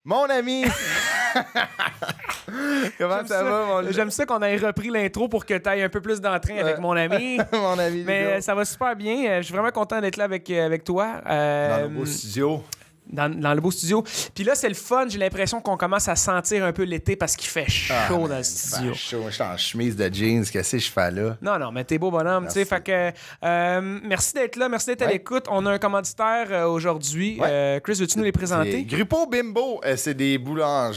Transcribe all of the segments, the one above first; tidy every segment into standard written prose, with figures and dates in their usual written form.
Mon ami! Comment ça va, mon ami? J'aime ça qu'on ait repris l'intro pour que tu ailles un peu plus d'entrain avec mon ami. Mon ami. Mais ça va super bien. Je suis vraiment content d'être là avec toi. Dans le beau studio. Dans le beau studio. Puis là, c'est le fun. J'ai l'impression qu'on commence à sentir un peu l'été parce qu'il fait chaud dans le studio. Chaud. Je suis en chemise de jeans. Qu'est-ce que je fais là? Non, mais t'es beau bonhomme. Fait que merci d'être là. Merci d'être à l'écoute. On a un commanditaire aujourd'hui. Chris, veux-tu nous les présenter? Grupo Bimbo. C'est des boulangères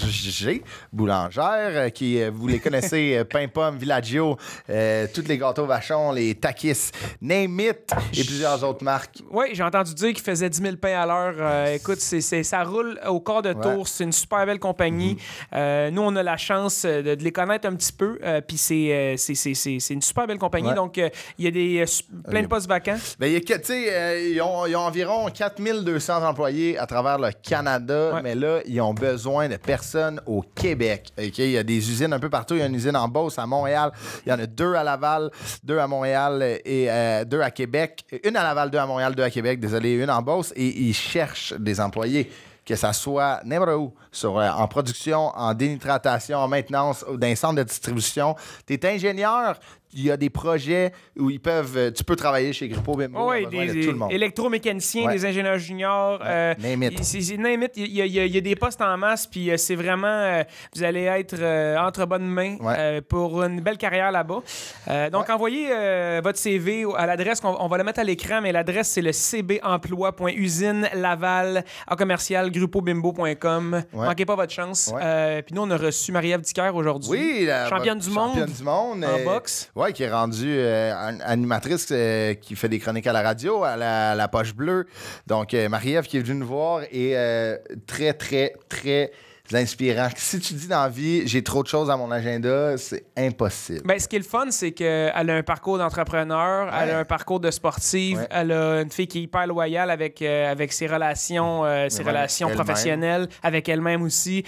qui, vous les connaissez, pain pomme, Villaggio, tous les gâteaux vachons, les takis, Name It et plusieurs autres marques. Oui, j'ai entendu dire qu'ils faisaient 10 000 pains à l'heure. Écoute, ça roule au quart de tour. C'est une super belle compagnie. Nous, on a la chance de les connaître un petit peu. Puis c'est une super belle compagnie. Donc, il y a plein de postes vacants. Ben, ils ont environ 4200 employés à travers le Canada. Mais là, ils ont besoin de personnes au Québec. Okay? Il y a des usines un peu partout. Il y a une usine en Beauce, à Montréal. Il y en a 2 à Laval, 2 à Montréal et 2 à Québec. Une à Laval, 2 à Montréal, 2 à Québec. Désolé, une en Beauce. Et ils cherchent des employés, que ça soit n'importe où, en production, en dénitratation, en maintenance, dans un centre de distribution. Tu es ingénieur, il y a des projets où tu peux travailler chez Grupo Bimbo. Oui, des électromécaniciens, des ingénieurs juniors. Name it. Name it. Il y a des postes en masse, puis c'est vraiment... vous allez être entre bonnes mains pour une belle carrière là-bas. Donc, envoyez votre CV à l'adresse, on va le mettre à l'écran, mais l'adresse, c'est le cbemploi.usine-laval@grupobimbo.com. Manquez pas votre chance. Puis nous, on a reçu Marie-Ève Dicker aujourd'hui. Oui, championne du monde en boxe. Oui, qui est rendue animatrice qui fait des chroniques à la radio, à la Poche Bleue. Donc, Marie-Ève qui est venue nous voir est très, très, très inspirant. Si tu dis dans la vie, j'ai trop de choses à mon agenda, c'est impossible. Ben, ce qui est le fun, c'est qu'elle a un parcours d'entrepreneur, elle a un parcours de sportive, elle a une fille qui est hyper loyale avec ses relations, professionnelles, avec elle-même aussi.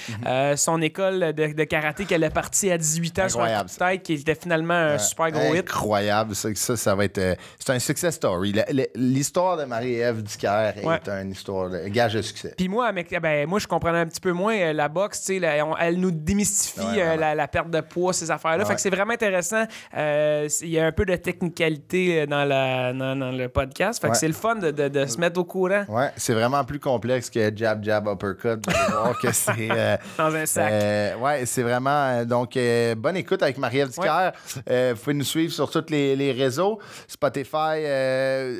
Son école de karaté qu'elle a partie à 18 ans sur la petite tête, qui était finalement un super gros hit. Incroyable. Ça va être... c'est un success story. L'histoire de Marie-Ève Dicker est une histoire de gage de succès. Puis moi, je comprenais un petit peu moins la boxe, elle nous démystifie la perte de poids, ces affaires-là. Fait que c'est vraiment intéressant. Il y a un peu de technicalité dans le podcast. Fait que c'est le fun de se mettre au courant. Ouais, c'est vraiment plus complexe que jab, jab, uppercut. Vous allez voir que c'est... dans un sac. C'est vraiment... donc, bonne écoute avec Marie-Ève Dicker. Vous pouvez nous suivre sur tous les réseaux. Spotify.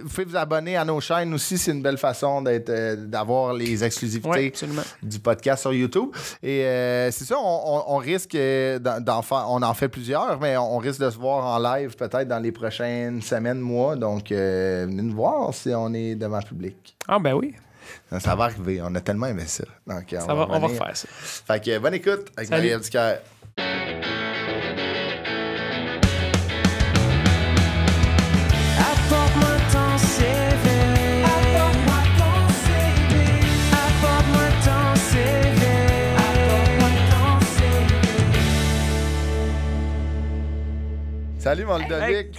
Vous pouvez vous abonner à nos chaînes aussi. C'est une belle façon d'avoir les exclusivités du podcast sur YouTube. Et c'est ça, on risque d'en faire, on en fait plusieurs, mais on risque de se voir en live peut-être dans les prochaines semaines, mois. Donc, venez nous voir si on est devant le public. Ah ben oui. Ça va arriver, on a tellement aimé ça. Donc, on va refaire ça. Fait que bonne écoute avec Marie-Ève Dicker. Salut, mon Ludovic!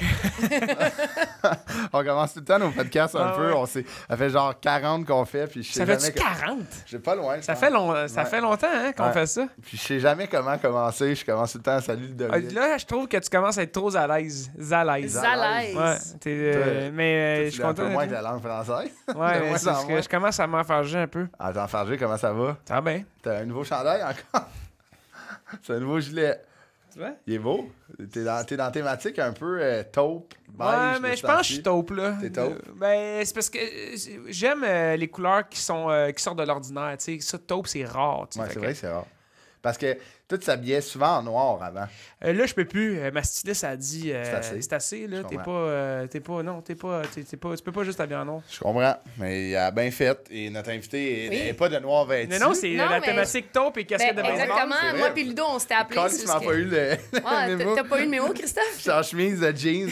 On commence tout le temps nos podcasts un peu. Ça fait genre 40 qu'on fait. Puis je sais ça fait-tu 40? Je sais pas loin. Ça fait longtemps qu'on fait ça. Puis je sais jamais comment commencer. Je commence tout le temps. Salut, Ludovic. Là, je trouve que tu commences à être trop à l'aise. Zalaise. Mais je suis content. Un peu moins que la langue française. Ouais, mais c'est parce que je commence à m'enfarger un peu. À t'enfarger, comment ça va? Ça va bien. T'as un nouveau chandail encore? C'est un nouveau gilet. Tu vois? Il est beau. T'es dans thématique un peu taupe, beige. Ouais, mais je pense que je suis taupe, là. T'es taupe? Ben, c'est parce que j'aime les couleurs qui sortent de l'ordinaire. Tu sais, ça, taupe, c'est rare. Ouais, c'est vrai que c'est rare. Parce que toi, tu s'habillais souvent en noir avant. Là, je peux plus. Ma styliste a dit c'est assez. Là. Tu peux pas juste t'habiller en noir. Je comprends. Mais il a bien fait. Et notre invité n'est pas de noir vêtu. Non, c'est la thématique taupe et casquette de baseball. Exactement. Moi puis Ludo, on s'était appelés. Quand tu m'as pas eu le mémo. T'as pas eu le mémo, Christophe? Je suis en chemise de jeans.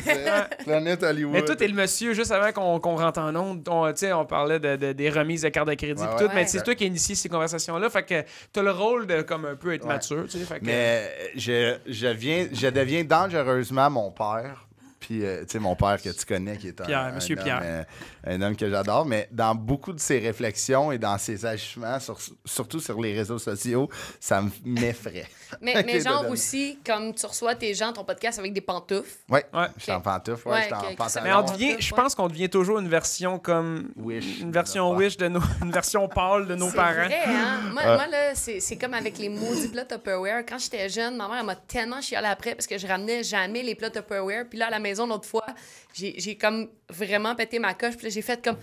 Planète Hollywood. Mais toi, t'es le monsieur, juste avant qu'on rentre en onde, on parlait des remises de carte de crédit et tout. Mais c'est toi qui as initié ces conversations-là. Fait que t'as le rôle de comme un peu être mature. Fait que... Mais je deviens dangereusement mon père Puis, tu sais, mon père que tu connais, qui est Pierre, Monsieur Pierre. Un homme que j'adore, mais dans beaucoup de ses réflexions et dans ses agissements, surtout sur les réseaux sociaux, ça m'effraie. Mais genre aussi, comme tu reçois tes gens, ton podcast avec des pantoufles. Oui, je suis en pantoufle, je suis en pantalon. Mais je pense qu'on devient toujours une version comme... Wish. Une version Wish, une version pâle de nos parents. C'est vrai, hein? Moi, là, c'est comme avec les maudits plats Tupperware. Quand j'étais jeune, ma mère, elle m'a tellement chialé après parce que je ramenais jamais les plats Tupperware. Puis là, à la maison, l'autre fois, j'ai comme vraiment pété ma coche. Puis là, j'ai fait comme...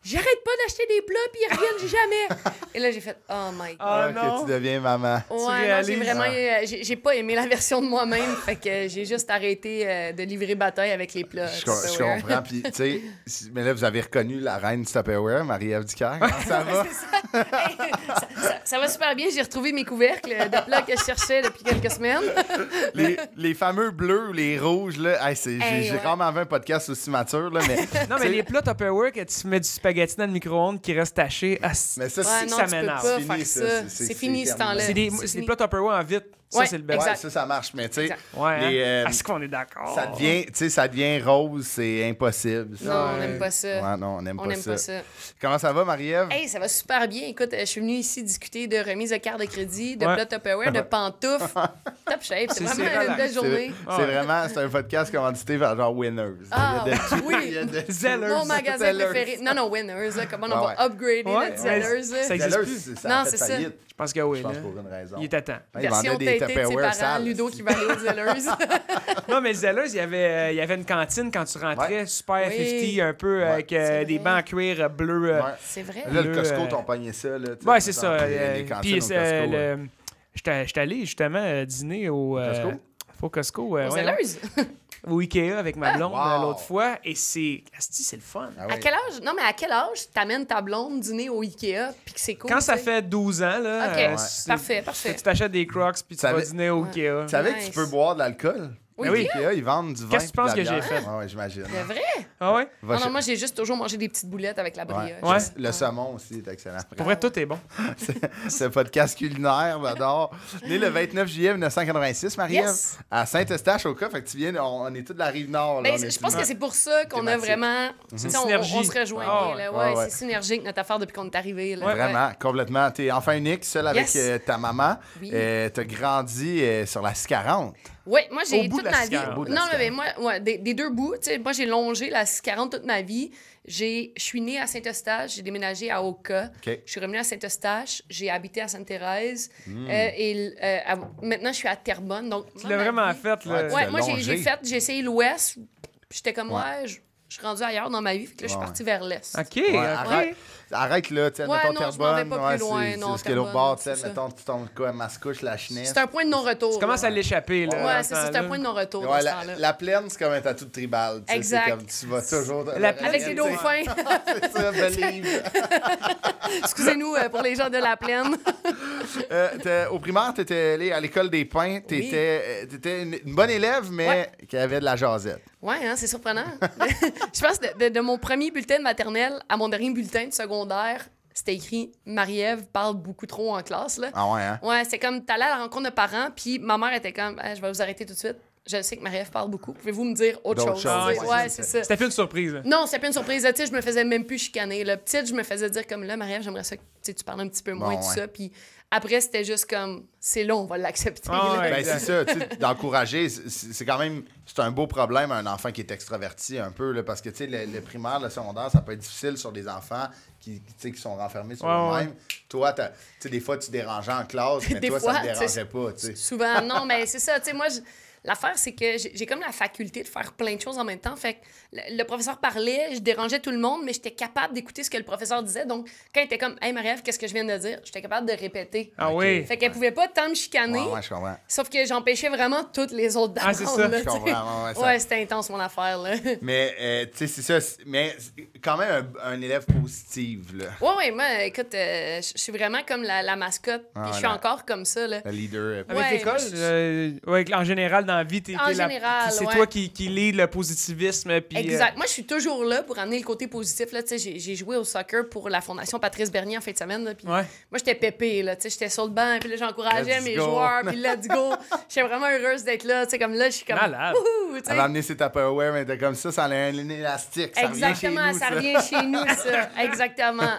J'arrête pas d'acheter des plats, puis ils reviennent jamais. Et là, j'ai fait, oh my God. Oh non. Que tu deviens maman. Ouais, non, j'ai vraiment... J'ai pas aimé la version de moi-même, fait que j'ai juste arrêté de livrer bataille avec les plats. Je comprends, puis tu sais, mais là, vous avez reconnu la reine du Tupperware, Marie-Ève Ducaire. Comment ça va? Ça va super bien. J'ai retrouvé mes couvercles de plats que je cherchais depuis quelques semaines. les fameux bleus ou les rouges, là, j'ai vraiment vu un podcast aussi mature, là, mais... Non, mais les plats Tupperware, que tu mets du spaghetti dans le micro-ondes qui reste taché, mais ça, ça m'énerve. C'est fini ce temps-là. C'est des plats Tupperware en vite. Ça, c'est le best. Ouais, ça marche, mais tu sais... Ouais, est-ce qu'on est d'accord? Ça devient rose, c'est impossible. Ça. Non, on n'aime pas ça. Ouais, non, on n'aime pas ça. Comment ça va, Marie-Ève? Hey, ça va super bien. Écoute, je suis venue ici discuter de remise de carte de crédit, de plats Tupperware, de pantoufles. Top shape. C'est vraiment une belle journée. C'est un podcast commandité par genre Winners. Ah, oui. Zellers. Mon magasin préféré. Non, Winners. Comment on va upgrader notre Zellers? Ça existe plus. Non, c'est ça. Je pense que oui. Je pense pour une raison. Il est à temps. Version têtée de ses parents, Ludo qui va aller aux Zellers. Non, mais Zellers, il y avait une cantine quand tu rentrais, super 50, un peu avec des bancs en cuir bleu. C'est vrai. Là, le Costco, t'ont pogné ça. Là, ouais, c'est ça. Puis j'étais allé justement dîner au Costco. Aux Zellers? Au Ikea avec ma blonde l'autre fois, et c'est le fun. Ah oui. À quel âge? Non, mais à quel âge t'amènes ta blonde dîner au Ikea puis que c'est cool? Quand ça fait 12 ans, là. OK, parfait. Tu t'achètes des Crocs puis tu vas dîner au Ikea. Tu savais que tu peux boire de l'alcool? Oui. Ikea, ils vendent du vin. Qu'est-ce que tu penses que j'ai fait? Oui, j'imagine. C'est vrai? Ah ouais? Non, moi, j'ai juste toujours mangé des petites boulettes avec la brioche. Ouais. Le saumon aussi est excellent. Pour vrai, tout est bon. C'est un podcast culinaire, j'adore. Né le 29 juillet 1986, Marie-Ève, Yes. à Saint-Eustache, au cas. Fait que tu viens, on est tous de la Rive-Nord. Ben, je pense que c'est pour ça qu'on a vraiment... C'est une on synergie. se rejoint. Ouais. C'est synergique, notre affaire, depuis qu'on est arrivé. Vraiment, complètement. T'es enfant unique, seul avec ta maman. Oui. T'as grandi sur la 640. Oui, moi, j'ai Au bout toute de la ma vie... Scarante. Non, mais moi, des deux bouts. Tu sais, moi, j'ai longé la 40 toute ma vie. Je suis née à Saint-Eustache, j'ai déménagé à Oka. OK. Je suis revenue à Saint-Eustache, j'ai habité à Sainte-Thérèse. Maintenant, je suis à Terrebonne. Donc, Tu l'as vraiment fait, là. Ouais, moi, longé. j'ai essayé l'Ouest. Puis j'étais comme, je suis rendue ailleurs dans ma vie. Fait que là, je suis partie vers l'Est. OK, Arrête là, tu sais, Ouais, mettons non, je m'en vais Terrebonne. pas plus loin, non, c'est ce que l'autre bord, tu sais, c'est ça. mettons, tu tombes quoi, Mascouche, la Chenesse. C'est un point de non-retour. Tu commences à l'échapper, là. Ouais, c'est un point de non-retour dans Ouais, ce temps-là. la plaine, c'est comme un tatou de tribal. Tu sais, Exact. c'est comme tu vas toujours. La plaine, Avec les dauphins. C'est ça, believe. Excusez-nous pour les gens de la plaine. Au primaire, tu étais allé à l'école des Pins. Tu étais une bonne élève, mais qui avait de la jasette. Oui, hein, c'est surprenant. Je pense de mon premier bulletin de maternelle à mon dernier bulletin de secondaire, c'était écrit « Marie-Ève parle beaucoup trop en classe. » là. Ah ouais, hein? Ouais, c'est comme t'allais à la rencontre de parents, puis ma mère était comme je vais vous arrêter tout de suite. Je sais que Marie-Ève parle beaucoup. Pouvez-vous me dire autre D'autres chose? choses, Ouais, c'est ça. C'était plus une surprise. Là. Non, c'était pas une surprise. Tu sais, je me faisais même plus chicaner. Là. Petite, je me faisais dire comme là, Marie-Ève, j'aimerais ça que tu parles un petit peu moins, tout ça. Puis après, c'était juste comme c'est là, on va l'accepter. Ben, c'est ça, tu sais, d'encourager. C'est quand même, c'est un beau problème, un enfant qui est extraverti un peu, là, parce que, tu sais, le primaire, le secondaire, ça peut être difficile sur des enfants qui sont renfermés sur eux-mêmes. Toi, tu sais, des fois, tu dérangeais en classe, mais Des toi, fois, ça te dérangeait pas, tu sais. Souvent, non, mais c'est ça. Tu sais, moi, l'affaire, c'est que j'ai comme la faculté de faire plein de choses en même temps. Fait que le professeur parlait, je dérangeais tout le monde, mais j'étais capable d'écouter ce que le professeur disait. Donc, quand il était comme « Hey, Marie-Ève, qu'est-ce que je viens de dire? » J'étais capable de répéter. Ah oui? Fait qu'elle pouvait pas tant me chicaner. Ouais, je comprends. Sauf que j'empêchais vraiment toutes les autres d'apprendre. Ah, c'est ça. Là, Je comprends. ouais, c'était intense, mon affaire. Là. Mais, tu sais, c'est ça. Mais quand même un élève positif, là. Oui, moi, écoute, je suis vraiment comme la mascotte, puis je suis encore comme ça, là. Le leader. Avec l'école, en général, dans la vie, c'est toi qui lead le positivisme. Puis, exact. Moi, je suis toujours là pour amener le côté positif, là. Tu sais, j'ai joué au soccer pour la Fondation Patrice Bernier en fin de semaine, là, puis moi, j'étais pépée, là. Tu sais, j'étais sur le banc, puis là, j'encourageais mes joueurs, puis let's go. J'étais vraiment heureuse d'être là. Tu sais, comme là, je suis comme... Malade. Elle a amené ses Tupperware, mais t'es comme ça a un élastique. Exactement, ça revient chez nous, ça. Exactement.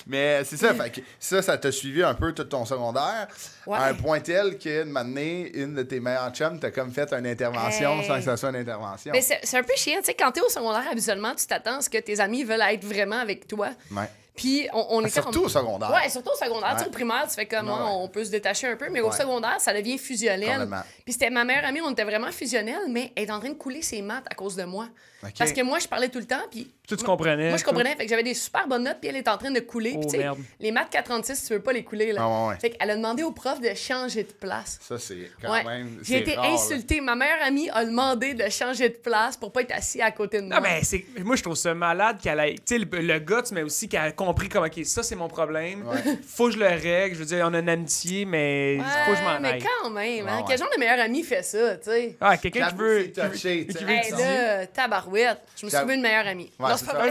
Mais c'est ça, fait que ça t'a suivi un peu tout ton secondaire, à un point tel que, une de tes meilleures chums t'a comme fait une intervention sans que ça soit une intervention. Mais c'est un peu chiant, tu sais, quand t'es au secondaire, habituellement, tu t'attends à ce que tes amis veulent être vraiment avec toi. Ouais. Puis on était surtout au secondaire. Ouais, surtout au secondaire. Tu sais, au primaire, tu fais comme, on peut se détacher un peu, mais au secondaire, ça devient fusionnel. Puis c'était ma meilleure amie, on était vraiment fusionnels, mais elle est en train de couler ses maths à cause de moi. Okay. Parce que moi, je parlais tout le temps, puis... Tu comprenais. Moi, je comprenais, fait que j'avais des super bonnes notes, puis elle est en train de couler. Puis tu sais, les maths 436, tu veux pas les couler, là. Fait qu'elle a demandé au prof de changer de place. Ça, c'est quand même... J'ai été insultée. Ma meilleure amie a demandé de changer de place pour pas être assis à côté de moi. Non, mais moi, je trouve ça malade qu'elle ait... Tu sais, le gars, mais aussi qu'elle a compris comme, OK, ça, c'est mon problème. Faut que je le règle. Je veux dire, on a une amitié, mais faut que je m'en aille. Mais quand même, hein? Quel genre de meilleur ami fait ça, tu sais? Ah, quelqu'un qui veut... là, tabarouette. Je me suis trouvé une meilleure amie. Ouais, c'est ça.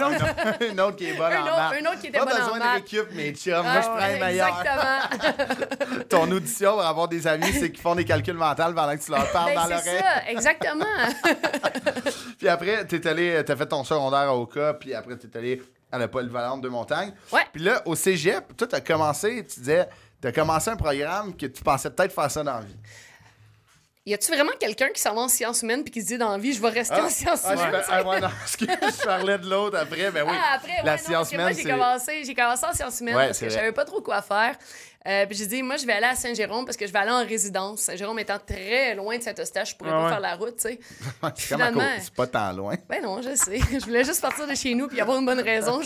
Une autre qui est bonne en maths. Une autre qui était bonne en maths. Pas besoin de récup, mes chums. Moi, je prends les meilleurs. Exactement. Ton audition pour avoir des amis, c'est qu'ils font des calculs mentaux pendant que tu leur parles dans l'oreille. C'est ça, exactement. Puis après, t'as fait ton secondaire à Oka, puis après, t'es allé à la Polyvalente de Montagne. Ouais. Puis là, au cégep, toi, t'as commencé un programme que tu pensais peut-être faire ça dans la vie. Y a-tu vraiment quelqu'un qui s'en va en sciences humaines puis qui se dit dans la vie, je vais rester en sciences humaines? Non, je parlais de l'autre après, mais oui. La science humaine, moi, j'ai commencé en sciences humaines parce que je savais pas trop quoi faire. Puis j'ai dit, moi, je vais aller à Saint-Jérôme parce que je vais aller en résidence. Saint-Jérôme étant très loin de Saint-Eustache, je pourrais pas faire la route, tu sais. Finalement, c'est pas tant loin. Ben non, je sais. Je voulais juste partir de chez nous puis avoir une bonne raison.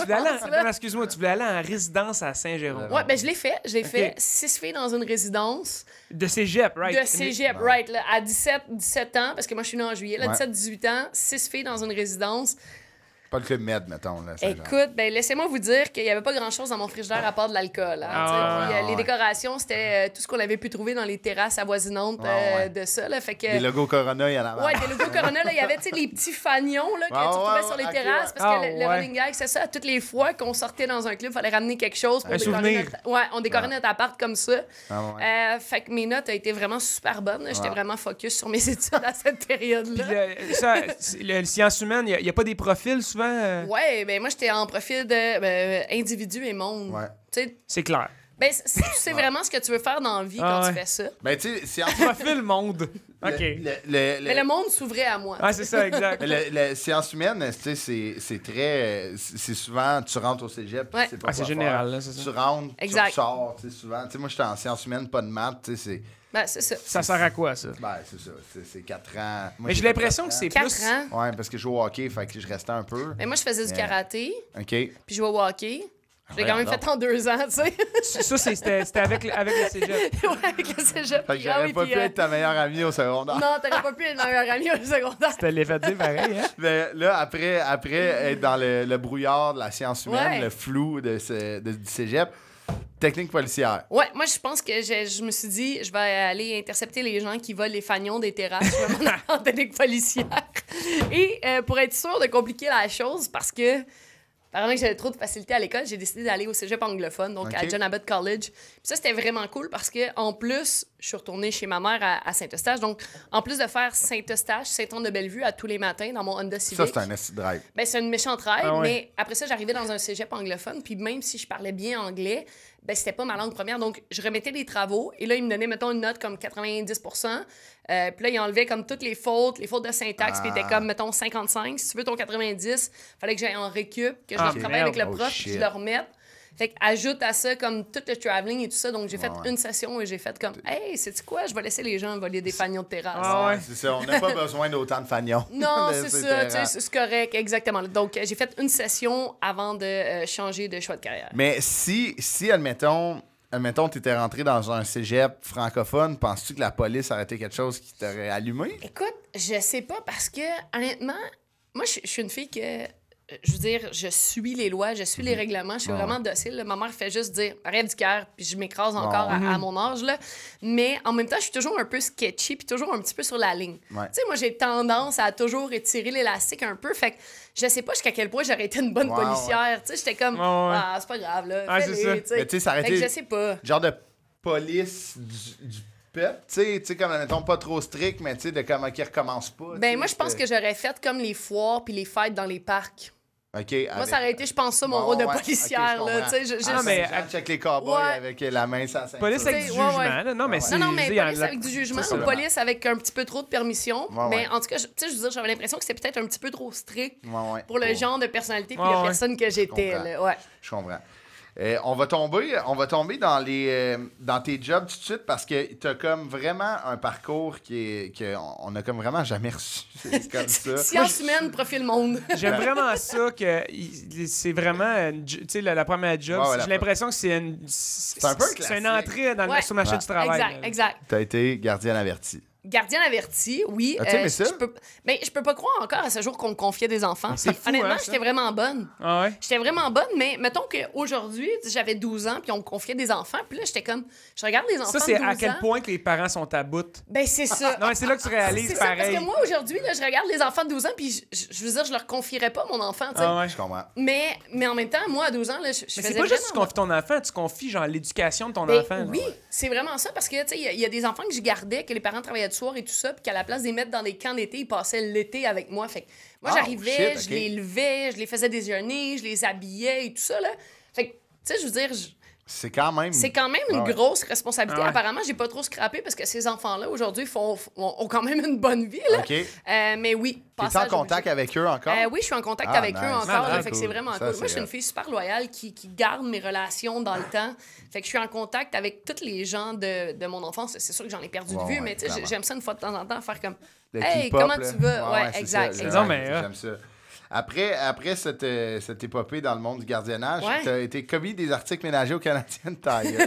Excuse-moi, tu voulais aller en résidence à Saint-Jérôme. Ouais, ben je l'ai fait. Je l'ai fait 6 filles dans une résidence. De cégep, right? De cégep, right. Là, à 17 ans, parce que moi, je suis née en juillet. Là, 17-18 ans, 6 filles dans une résidence. Pas le club med, mettons. Là, écoute, ben laissez-moi vous dire qu'il n'y avait pas grand-chose dans mon frigidaire à part de l'alcool. Hein, les décorations, c'était tout ce qu'on avait pu trouver dans les terrasses avoisinantes de ça. Là, fait que... Des logos Corona, il y en avait. Ouais, des logos Corona. Il y avait les petits fanions là, que tu trouvais sur les terrasses. Parce que le running gag, c'est ça. Toutes les fois qu'on sortait dans un club, il fallait ramener quelque chose pour décorer on décorait notre appart comme ça. Fait que mes notes ont été vraiment super bonnes. J'étais vraiment focus sur mes études à cette période-là. Puis le sciences humaines, il n'y a pas des profils souvent? Ouais, ben moi, j'étais en profil de individu et monde. Ouais. C'est clair. Ben, tu sais vraiment ce que tu veux faire dans la vie quand tu fais ça. Ben, tu sais, c'est en profil monde. OK. Mais le monde s'ouvrait à moi. Ah, c'est ça, exact. Les sciences humaines, tu sais, c'est très... C'est souvent, tu rentres au cégep, c'est pas c'est général, là, c'est ça. Tu rentres, exact. tu ressors, tu sais, souvent. Tu sais, moi, j'étais en sciences humaines, pas de maths, tu sais, c'est... Ben, c'est ça. Ça sert à quoi, ça? Ben, c'est ça. C'est 4 ans. Moi, mais j'ai l'impression que c'est 4 plus... ans? Ouais, parce que je joue au hockey, fait que je restais un peu. Mais moi, je faisais du karaté. OK. Puis je jouais au hockey. Je l'ai quand même fait en 2 ans, tu sais. Ça, c'était avec le cégep. Ouais, avec le cégep. Fait que j'aurais pas pu être ta meilleure amie au secondaire. Non, t'aurais pas pu être ma meilleure amie au secondaire. C'était l'effet de pareil, hein? Mais là, après être dans le brouillard de la science humaine, le flou du cégep, technique policière. Ouais, moi, je pense que je me suis dit, je vais aller intercepter les gens qui volent les fanions des terrasses. Je vais m'en aller en technique policière. Et pour être sûr de compliquer la chose, parce que... Apparemment que j'avais trop de facilité à l'école, j'ai décidé d'aller au cégep anglophone, donc à John Abbott College. Puis ça, c'était vraiment cool parce que en plus, je suis retournée chez ma mère à Saint-Eustache. Donc, en plus de faire Saint-Eustache, Saint-Anne-de-Bellevue à tous les matins dans mon Honda Civic. Ça, c'est un esti drive. Ben, c'est une méchante ride, mais après ça, j'arrivais dans un cégep anglophone. Puis même si je parlais bien anglais, ben, c'était pas ma langue première. Donc, je remettais les travaux et là, ils me donnaient, mettons, une note comme 90%. Puis là, ils enlevaient comme toutes les fautes de syntaxe. Puis ils étaient comme, mettons, 55. Si tu veux ton 90, fallait que j'aille en récup, que je travaille avec le prof, puis je le remette. Fait qu'ajoute à ça comme tout le traveling et tout ça. Donc, j'ai fait une session et j'ai fait comme, hey, sais-tu quoi? Je vais laisser les gens voler des fanions de terrasse. C'est ça. On n'a pas besoin d'autant de fanions. Non, c'est ça. C'est correct, exactement. Donc, j'ai fait une session avant de changer de choix de carrière. Mais si admettons, tu étais rentré dans un cégep francophone, penses-tu que la police aurait été quelque chose qui t'aurait allumé? Écoute, je sais pas parce que, honnêtement, moi, je suis une fille que je veux dire, je suis les lois, je suis les règlements, je suis vraiment docile. Là. Ma mère fait juste dire « arrête du cœur », puis je m'écrase encore à mon âge. Là. Mais en même temps, je suis toujours un peu sketchy, puis toujours un petit peu sur la ligne. Tu sais, moi, j'ai tendance à toujours étirer l'élastique un peu, fait que je sais pas jusqu'à quel point j'aurais été une bonne policière. Tu sais, j'étais comme « ah, c'est pas grave, là, fais-les. » Mais tu sais, ça aurait été... je sais pas. Genre de police du peuple, tu sais, comme, mettons, pas trop strict, mais tu sais, de comment qu'ils recommencent pas. Ben, moi, je pense que j'aurais fait comme les foires puis les fêtes dans les parcs. Okay, moi, ça aurait été, je pense, ça, mon rôle de policière. Okay, là, non, mais check les cowboys avec la main sans ceinture. Police avec du jugement. Là. Non, mais police avec du jugement ou police avec un petit peu trop de permission. Mais en tout cas, tu sais, je veux dire, j'avais l'impression que c'était peut-être un petit peu trop strict pour le genre de personnalité puis de personne que j'étais. Je comprends. On va tomber dans tes jobs tout de suite parce que tu as comme vraiment un parcours qu'on a comme vraiment jamais reçu. C'est comme ça. Sciences humaines, profil monde. J'aime vraiment ça que c'est vraiment, tu sais, la première job. J'ai l'impression que c'est un peu c'est une entrée sur le marché du travail. Exact. Tu as été gardienne avertie. Gardienne avertie, oui. As-tu aimé ça? Je peux pas croire encore à ce jour qu'on me confiait des enfants. Honnêtement, j'étais vraiment bonne. Ah ouais? J'étais vraiment bonne, mais mettons qu'aujourd'hui, j'avais 12 ans, puis on me confiait des enfants, puis là, j'étais comme, je regarde les enfants. Ça, c'est à quel point que les parents sont à bout. Ben, c'est ça. Non, mais c'est là que tu réalises pareil. Parce que moi, aujourd'hui, je regarde les enfants de 12 ans, puis je veux dire, je leur confierais pas mon enfant, tu sais. Ah ouais. Je comprends. Mais en même temps, moi, à 12 ans, là, je faisais. C'est pas juste que tu confies ton enfant, tu confies, genre, l'éducation de ton enfant. Oui, c'est vraiment ça, parce que, tu sais, il y a des enfants que je gardais, que les parents travaillaient de soir et tout ça, puis qu'à la place de les mettre dans des camps d'été, ils passaient l'été avec moi. Fait que moi, j'arrivais, je les levais, je les faisais déjeuner, je les habillais et tout ça, là. Fait que, tu sais, je veux dire... C'est quand même une grosse responsabilité. Apparemment, j'ai pas trop scrappé parce que ces enfants-là, aujourd'hui, ont quand même une bonne vie, là. Mais oui. T'es en contact avec eux encore? Oui, je suis en contact avec eux encore. Fait que c'est vraiment cool. Moi, je suis une fille fille super loyale qui garde mes relations dans le temps. Fait que je suis en contact avec tous les gens de mon enfance. C'est sûr que j'en ai perdu de vue, mais tu sais, j'aime ça une fois de temps en temps faire comme « Hey, comment tu vas? » Ouais, exact. J'aime ça. Après cette épopée dans le monde du gardiennage, tu as été commis des articles ménagers au Canadian Tire.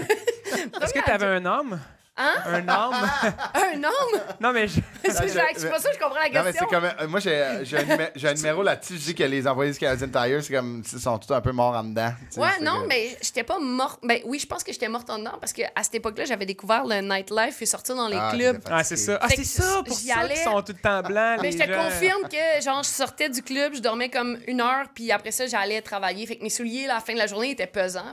Est-ce que tu avais un homme? Hein? Un homme? Un homme? Non, mais... C'est pas ça que je comprends la question. Non, mais c'est comme... Moi, j'ai un numéro là-dessus. Je dis que les employés du Canadian Tire, c'est comme... Ils sont tous un peu morts en dedans. Mais j'étais pas morte. Ben oui, je pense que j'étais morte en dedans parce qu'à cette époque-là, j'avais découvert le nightlife et sortir dans les clubs. C'est ça. C'est ça pour ça qu'ils sont tout le temps blancs, mais je te confirme que, genre, je sortais du club, je dormais comme 1 heure, puis après ça, j'allais travailler. Fait que mes souliers, à la fin de la journée, étaient pesants.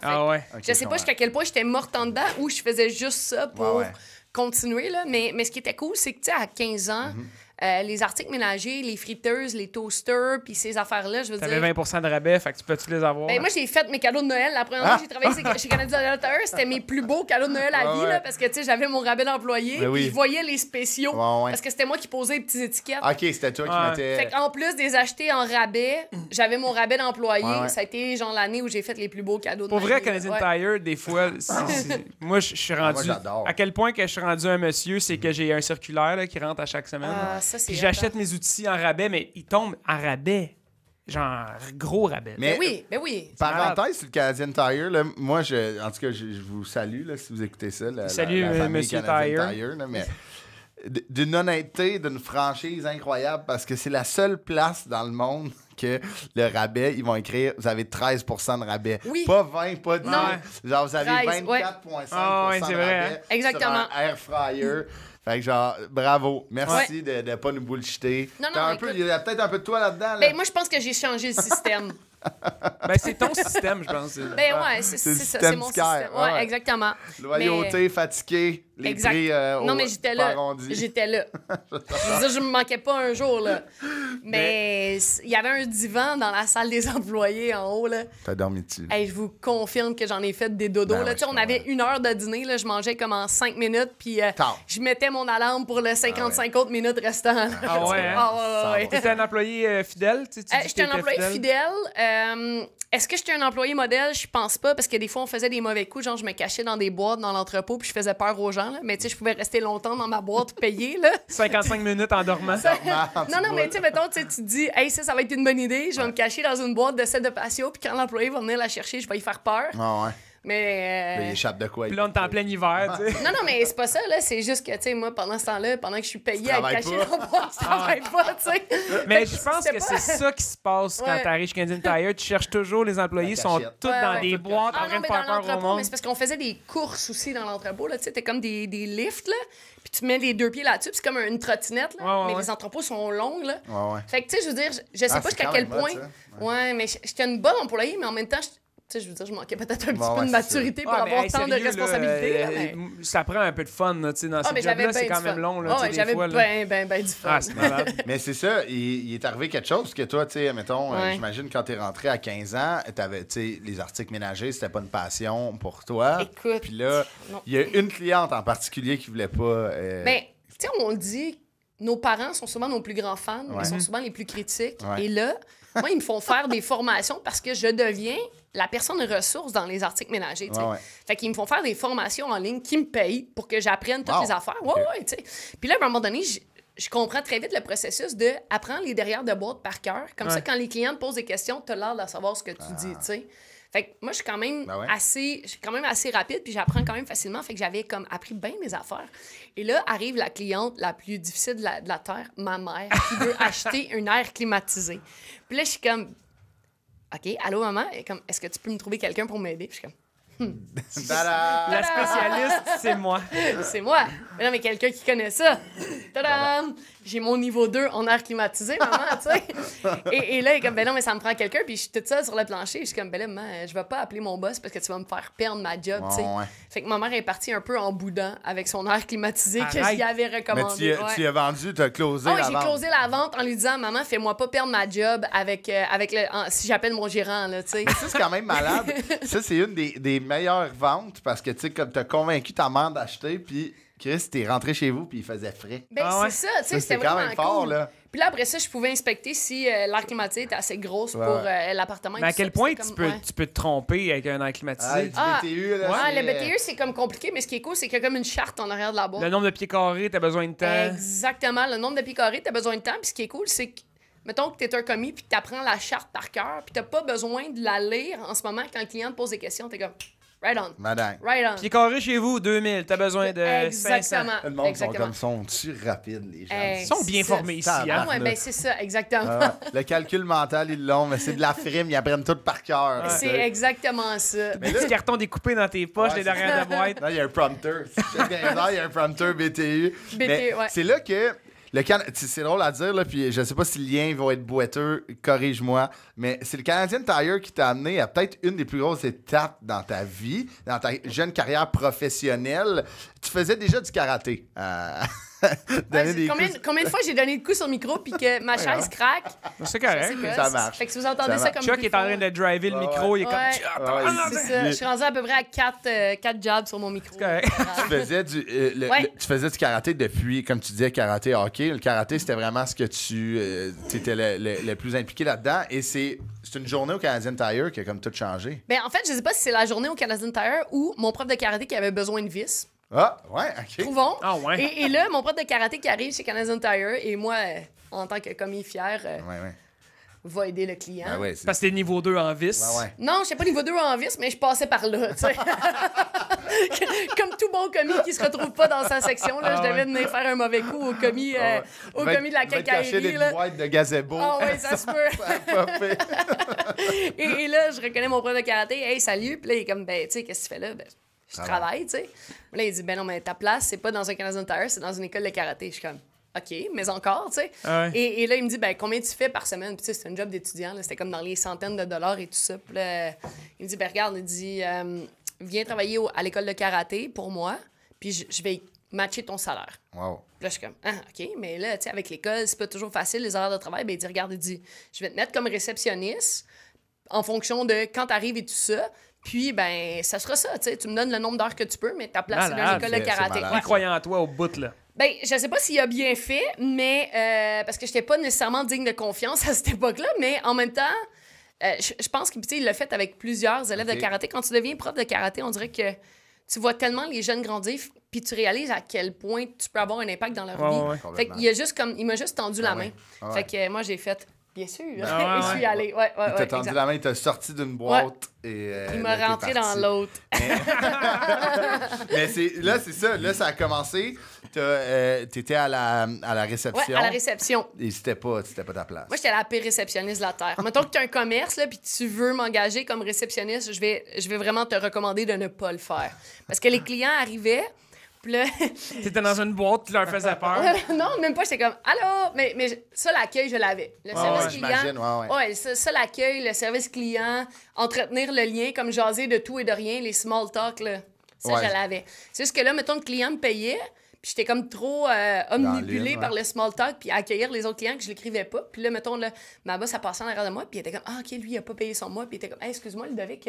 Je sais pas jusqu'à quel point j'étais morte en dedans ou je faisais juste ça pour... continuer, là. Mais ce qui était cool, c'est que, tu sais, à 15 ans, les articles ménagers, les friteuses, les toasters, puis ces affaires-là, je veux dire... T'avais 20% de rabais, fait que tu peux-tu les avoir? Ben, moi, j'ai fait mes cadeaux de Noël. La première fois que j'ai travaillé chez Canadian Tire, c'était mes plus beaux cadeaux de Noël à vie, là, parce que, tu sais, j'avais mon rabais d'employé, puis je voyais les spéciaux, parce que c'était moi qui posais les petites étiquettes. OK, c'était toi qui mettais... Fait qu'en plus des acheter en rabais, j'avais mon rabais d'employé. Ça a été, genre, l'année où j'ai fait les plus beaux cadeaux de Pour Noël. vrai, Canadian Tire, des fois, moi, je suis rendu... Moi, j'adore. À quel point que je suis rendu un monsieur, c'est que j'ai un circulaire là, qui rentre à chaque semaine. Puis j'achète mes outils en rabais, mais ils tombent en rabais. Genre, gros rabais. Mais oui. Parenthèse sur le Canadian Tire, là, moi, en tout cas, je vous salue là, si vous écoutez ça. Salut, Monsieur Tire. Là, mais d'une honnêteté, d'une franchise incroyable, parce que c'est la seule place dans le monde que le rabais, ils vont écrire, vous avez 13% de rabais. Oui. Pas 20, pas 10. Non. Genre, vous avez 24,5% de c'est rabais. Hein? Exactement. Sur un air fryer. Fait que genre, bravo. Merci de ne pas nous bullshiter. Non, il y a peut-être un peu de toi là-dedans. Là. Ben, moi, je pense que j'ai changé le système. Ben, c'est ton système, je pense. Ben ouais, c'est ça, c'est mon système. Ouais, exactement. Loyauté, fatigué, les prix non, mais j'étais là. arrondis. J'étais là. Je veux dire, je me manquais pas un jour, là. Mais il y avait un divan dans la salle des employés en haut, là. T'as dormi dessus. Hey, je vous confirme que j'en ai fait des dodos. Ben là. On avait 1 heure de dîner, là. Je mangeais comme en 5 minutes, puis je mettais mon alarme pour les 55 autres minutes restantes. Ah ouais, hein? Ouais. T'étais un employé fidèle? J'étais un employé fidèle. Est-ce que j'étais un employé modèle? Je pense pas, parce que des fois, on faisait des mauvais coups. Genre, je me cachais dans des boîtes dans l'entrepôt, puis je faisais peur aux gens. Là. Mais tu sais, je pouvais rester longtemps dans ma boîte payée. Là. 55 minutes en dormant. Non, mais tu sais, mettons, tu te dis, hey, ça va être une bonne idée. Je vais me cacher dans une boîte de 7 de patio, puis quand l'employé va venir la chercher, je vais y faire peur. Mais. Il échappe de quoi? Puis là, on est en plein hiver, tu sais. Non, mais c'est pas ça, là. C'est juste que, tu sais, moi, pendant ce temps-là, pendant que je suis payée à cacher l'emploi, je travaille pas, tu sais. Mais je pense que c'est ça qui se passe quand t'arrives chez Canadian Tire. Tu cherches toujours les employés, sont tous dans des boîtes en train de faire peur au monde. Mais c'est parce qu'on faisait des courses aussi dans l'entrepôt, là. Tu sais, t'es comme des lifts, là. Puis tu mets les 2 pieds là-dessus, puis c'est comme une trottinette, là. Mais les entrepôts sont longs, là. Fait que, tu sais, je veux dire, je sais pas jusqu'à quel point. Ouais, mais j'étais une bonne employée, mais en même temps, tu sais, je veux dire, je manquais peut-être un petit peu de maturité pour avoir tant de responsabilités. Mais... Ça prend un peu de fun, tu sais, dans ce job-là, c'est quand même long. Là, j'avais ben du fun. Ah, c'est malade. Mais c'est ça, il est arrivé quelque chose, parce que toi, tu sais, mettons, j'imagine quand t'es rentré à 15 ans, t'avais, tu sais, les articles ménagers, c'était pas une passion pour toi. Écoute. Puis là, il y a une cliente en particulier qui voulait pas... Ben, tu sais, on le dit, nos parents sont souvent nos plus grands fans, ils sont souvent les plus critiques. Et là... Moi, ils me font faire des formations parce que je deviens la personne ressource dans les articles ménagers. Fait qu'ils me font faire des formations en ligne qui me payent pour que j'apprenne toutes les affaires. Ouais, tu sais. Puis là, à un moment donné, je comprends très vite le processus de apprendre les derrière de boîte par cœur. Comme ça, quand les clients te posent des questions, tu as l'air de savoir ce que tu dis, tu sais. Fait que moi, je suis quand même assez rapide, puis j'apprends quand même facilement. Fait que j'avais comme appris bien mes affaires. Et là, arrive la cliente la plus difficile de la Terre, ma mère, qui veut acheter un air climatisé. Puis là, je suis comme, OK, allô, maman? Et comme, est-ce que tu peux me trouver quelqu'un pour m'aider? Puis je suis comme, La spécialiste, c'est moi. C'est moi. Mais non, mais quelqu'un qui connaît ça. Tadam! J'ai mon niveau 2 en air climatisé, maman, tu sais. Et là, il est comme, ben non, mais ça me prend quelqu'un. Puis je suis toute seule sur le plancher. Je suis comme, ben là, maman, je vais pas appeler mon boss parce que tu vas me faire perdre ma job, tu sais. Fait que ma mère est partie un peu en boudin avec son air climatisé que j'y avais recommandé. Mais tu as vendu, tu as closé la vente. J'ai closé la vente en lui disant, maman, fais-moi pas perdre ma job avec si j'appelle mon gérant, là, tu sais. Ça, c'est quand même malade. Ça, c'est une des meilleures ventes parce que, tu sais, comme t'as convaincu ta mère d'acheter, puis Chris, t'es rentré chez vous, puis il faisait frais. Ben, c'est ça, tu sais, c'était quand vraiment même fort, cool. là. Puis là, après ça, je pouvais inspecter si l'air climatisé était assez grosse pour l'appartement. Mais à quel point tu peux te tromper avec un air climatisé? BTU, là. Le BTU, c'est comme compliqué, mais ce qui est cool, c'est qu'il y a comme une charte en arrière de la boîte. Le nombre de pieds carrés, t'as besoin de temps. Exactement, le nombre de pieds carrés, t'as besoin de temps. Puis ce qui est cool, c'est que, mettons que t'es un commis, puis que t'apprends la charte par cœur, puis t'as pas besoin de la lire en ce moment quand le client te pose des questions, t'es comme... Right on. Madame. Right on. Pieds carrés chez vous, 2000. T'as besoin de 500. Le monde sont-tu rapides, les gens? Ils sont bien formés ici. Ah ouais, ben c'est ça, exactement. Le calcul mental, ils l'ont, mais c'est de la frime, ils apprennent tout par cœur. C'est exactement ça. Des petits cartons découpés dans tes poches, les derrière de boîte. Non, il y a un prompteur. Il y a un prompteur BTU. BTU, ouais. C'est là que... C'est drôle à dire, là, puis je sais pas si le lien va être boiteux, corrige-moi, mais c'est le Canadian Tire qui t'a amené à peut-être une des plus grosses étapes dans ta vie, dans ta jeune carrière professionnelle. Tu faisais déjà du karaté. Combien de fois j'ai donné de coups sur le micro puis que ma chaise craque? C'est correct. Ça marche. Fait que si vous entendez ça comme Chuck est en train de driver le micro, il est comme... C'est ça. Je suis rendu à peu près à 4 jabs sur mon micro. Tu faisais du karaté depuis, comme tu disais, karaté hockey. Le karaté, c'était vraiment ce que tu étais le plus impliqué là-dedans. Et c'est une journée au Canadian Tire qui a comme tout changé. Ben, en fait, je sais pas si c'est la journée au Canadian Tire ou mon prof de karaté qui avait besoin de vis. Ah, ouais, OK. Trouvons. Ah, ouais. Et là, mon prof de karaté qui arrive chez Canadian Tire et moi, en tant que commis fier, va aider le client. Parce que t'es niveau 2 en vis. Non, je sais pas niveau 2 en vis, mais je passais par là, tu sais. Comme tout bon commis qui se retrouve pas dans sa section, là, je devais venir faire un mauvais coup au commis, commis de la quincaillerie. Des boîtes de gazebo. Ah oui, ça se peut. et là, je reconnais mon prof de karaté. Hey, salut. Puis là, il est comme, ben, tu sais, qu'est-ce que tu fais là? Ben, je travaille, tu sais. Là, il dit, ben non, mais ta place, c'est pas dans un Canadian Tire, c'est dans une école de karaté. Je suis comme, OK, mais encore, tu sais. Et là, il me dit, ben combien tu fais par semaine? Puis, tu sais, c'est un job d'étudiant, là, c'était comme dans les centaines de dollars et tout ça. Puis là, il me dit, ben regarde, il dit, viens travailler à l'école de karaté pour moi, puis je vais matcher ton salaire. Wow. Puis là, je suis comme, OK, mais là, tu sais, avec l'école, c'est pas toujours facile, les horaires de travail. Ben, il dit, regarde, il dit, je vais te mettre comme réceptionniste en fonction de quand t'arrives et tout ça. Puis, ben, ça sera ça, tu sais. Tu me donnes le nombre d'heures que tu peux, mais ta place, c'est dans l'école de karaté. Qui croyant en toi au bout, là? Ben, je sais pas s'il a bien fait, mais parce que j'étais pas nécessairement digne de confiance à cette époque-là, mais en même temps, je pense qu'il l'a fait avec plusieurs élèves de karaté. Quand tu deviens prof de karaté, on dirait que tu vois tellement les jeunes grandir, puis tu réalises à quel point tu peux avoir un impact dans leur vie. Fait qu'il il m'a juste tendu la main. Fait que moi, j'ai fait Bien sûr. Ah, je suis allée. Ouais, Il t'a tendu la main, il t'a sorti d'une boîte. Et, il m'a rentré dans l'autre. Mais c'est ça. Là, ça a commencé. T'étais à la réception. Ouais, à la réception. Et c'était pas ta place. Moi, j'étais la pire réceptionniste de la Terre. Mettons que tu as un commerce, là, puis tu veux m'engager comme réceptionniste, je vais vraiment te recommander de ne pas le faire. Parce que les clients arrivaient, puis là... T'étais dans une boîte, tu leur faisais peur. Non, même pas, j'étais comme « Allô? » Mais ça, l'accueil, je l'avais. Le service client... Ouais, ça, l'accueil, le service client, entretenir le lien, comme jaser de tout et de rien, les small talk, là, ça, je l'avais. C'est juste que là, mettons, le client me payait, puis j'étais comme trop omnibulée par le small talk, puis accueillir les autres clients que je l'écrivais pas. Puis là, mettons, là, ma boss, elle passait en arrière de moi, puis elle était comme « Ah, OK, lui, il a pas payé son mois. » Puis il était comme « Hey, excuse-moi, Ludovic,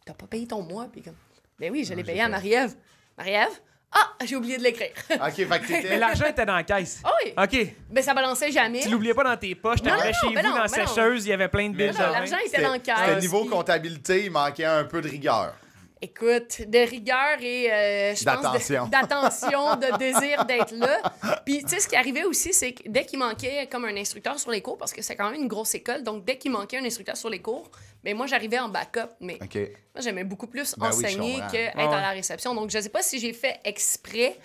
t'as pas payé ton mois. » Puis comme « Ben oui, je l'ai payé à Marie-Ève. » Marie-Ève? Ah, j'ai oublié de l'écrire. OK, fait que t'étais... Mais l'argent était dans la caisse. Ah oui. OK. Ben ça balançait jamais. Tu l'oubliais pas dans tes poches, t'arrivais chez vous dans la sécheuse, il y avait plein de billes. L'argent était dans la caisse. C'était niveau comptabilité, il manquait un peu de rigueur. Écoute, de rigueur et je pense d'attention, de désir d'être là. Puis tu sais, ce qui arrivait aussi, c'est que dès qu'il manquait comme un instructeur sur les cours, parce que c'est quand même une grosse école, donc dès qu'il manquait un instructeur sur les cours, ben moi j'arrivais en backup. Mais moi j'aimais beaucoup plus enseigner qu'être à la réception. Donc je sais pas si j'ai fait exprès.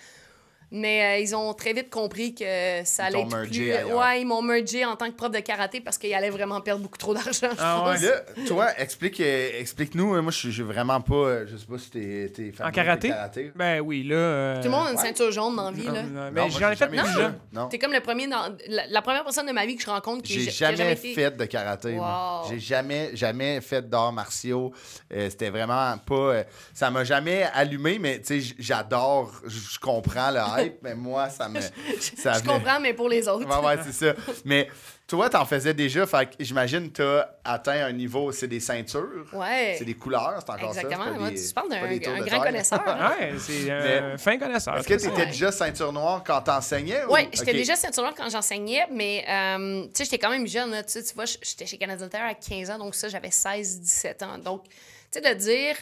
Mais ils ont très vite compris que ça allait être plus... Ouais, ils m'ont mergé en tant que prof de karaté parce qu'ils allaient vraiment perdre beaucoup trop d'argent, je pense. Là, toi, explique-nous. Moi, je suis vraiment pas... Je sais pas si t'es fan en karaté? Ben oui, là... Tout le monde a une ceinture jaune dans la vie, là. Mais j'en ai fait plus jeune. T'es comme le premier... La première personne de ma vie que je rencontre qui j'ai jamais fait de karaté. Wow. J'ai jamais fait d'arts martiaux. C'était vraiment pas... ça m'a jamais allumé, mais tu sais, j'adore... Je comprends le hype, mais moi, ça me... Je comprends, mais pour les autres. Ouais, c'est ça. Mais toi, t'en faisais déjà, fait que j'imagine que t'as atteint un niveau, c'est des ceintures, c'est des couleurs, c'est encore exactement. ça. Exactement. Tu parles d'un grand connaisseur. Ouais, c'est un fin connaisseur. Est-ce que t'étais déjà ceinture noire quand t'enseignais? Oui, j'étais déjà ceinture noire quand j'enseignais, mais tu sais, j'étais quand même jeune. Là, tu vois, j'étais chez Canadien Tire à 15 ans, donc ça, j'avais 16-17 ans. Donc, tu sais, de dire...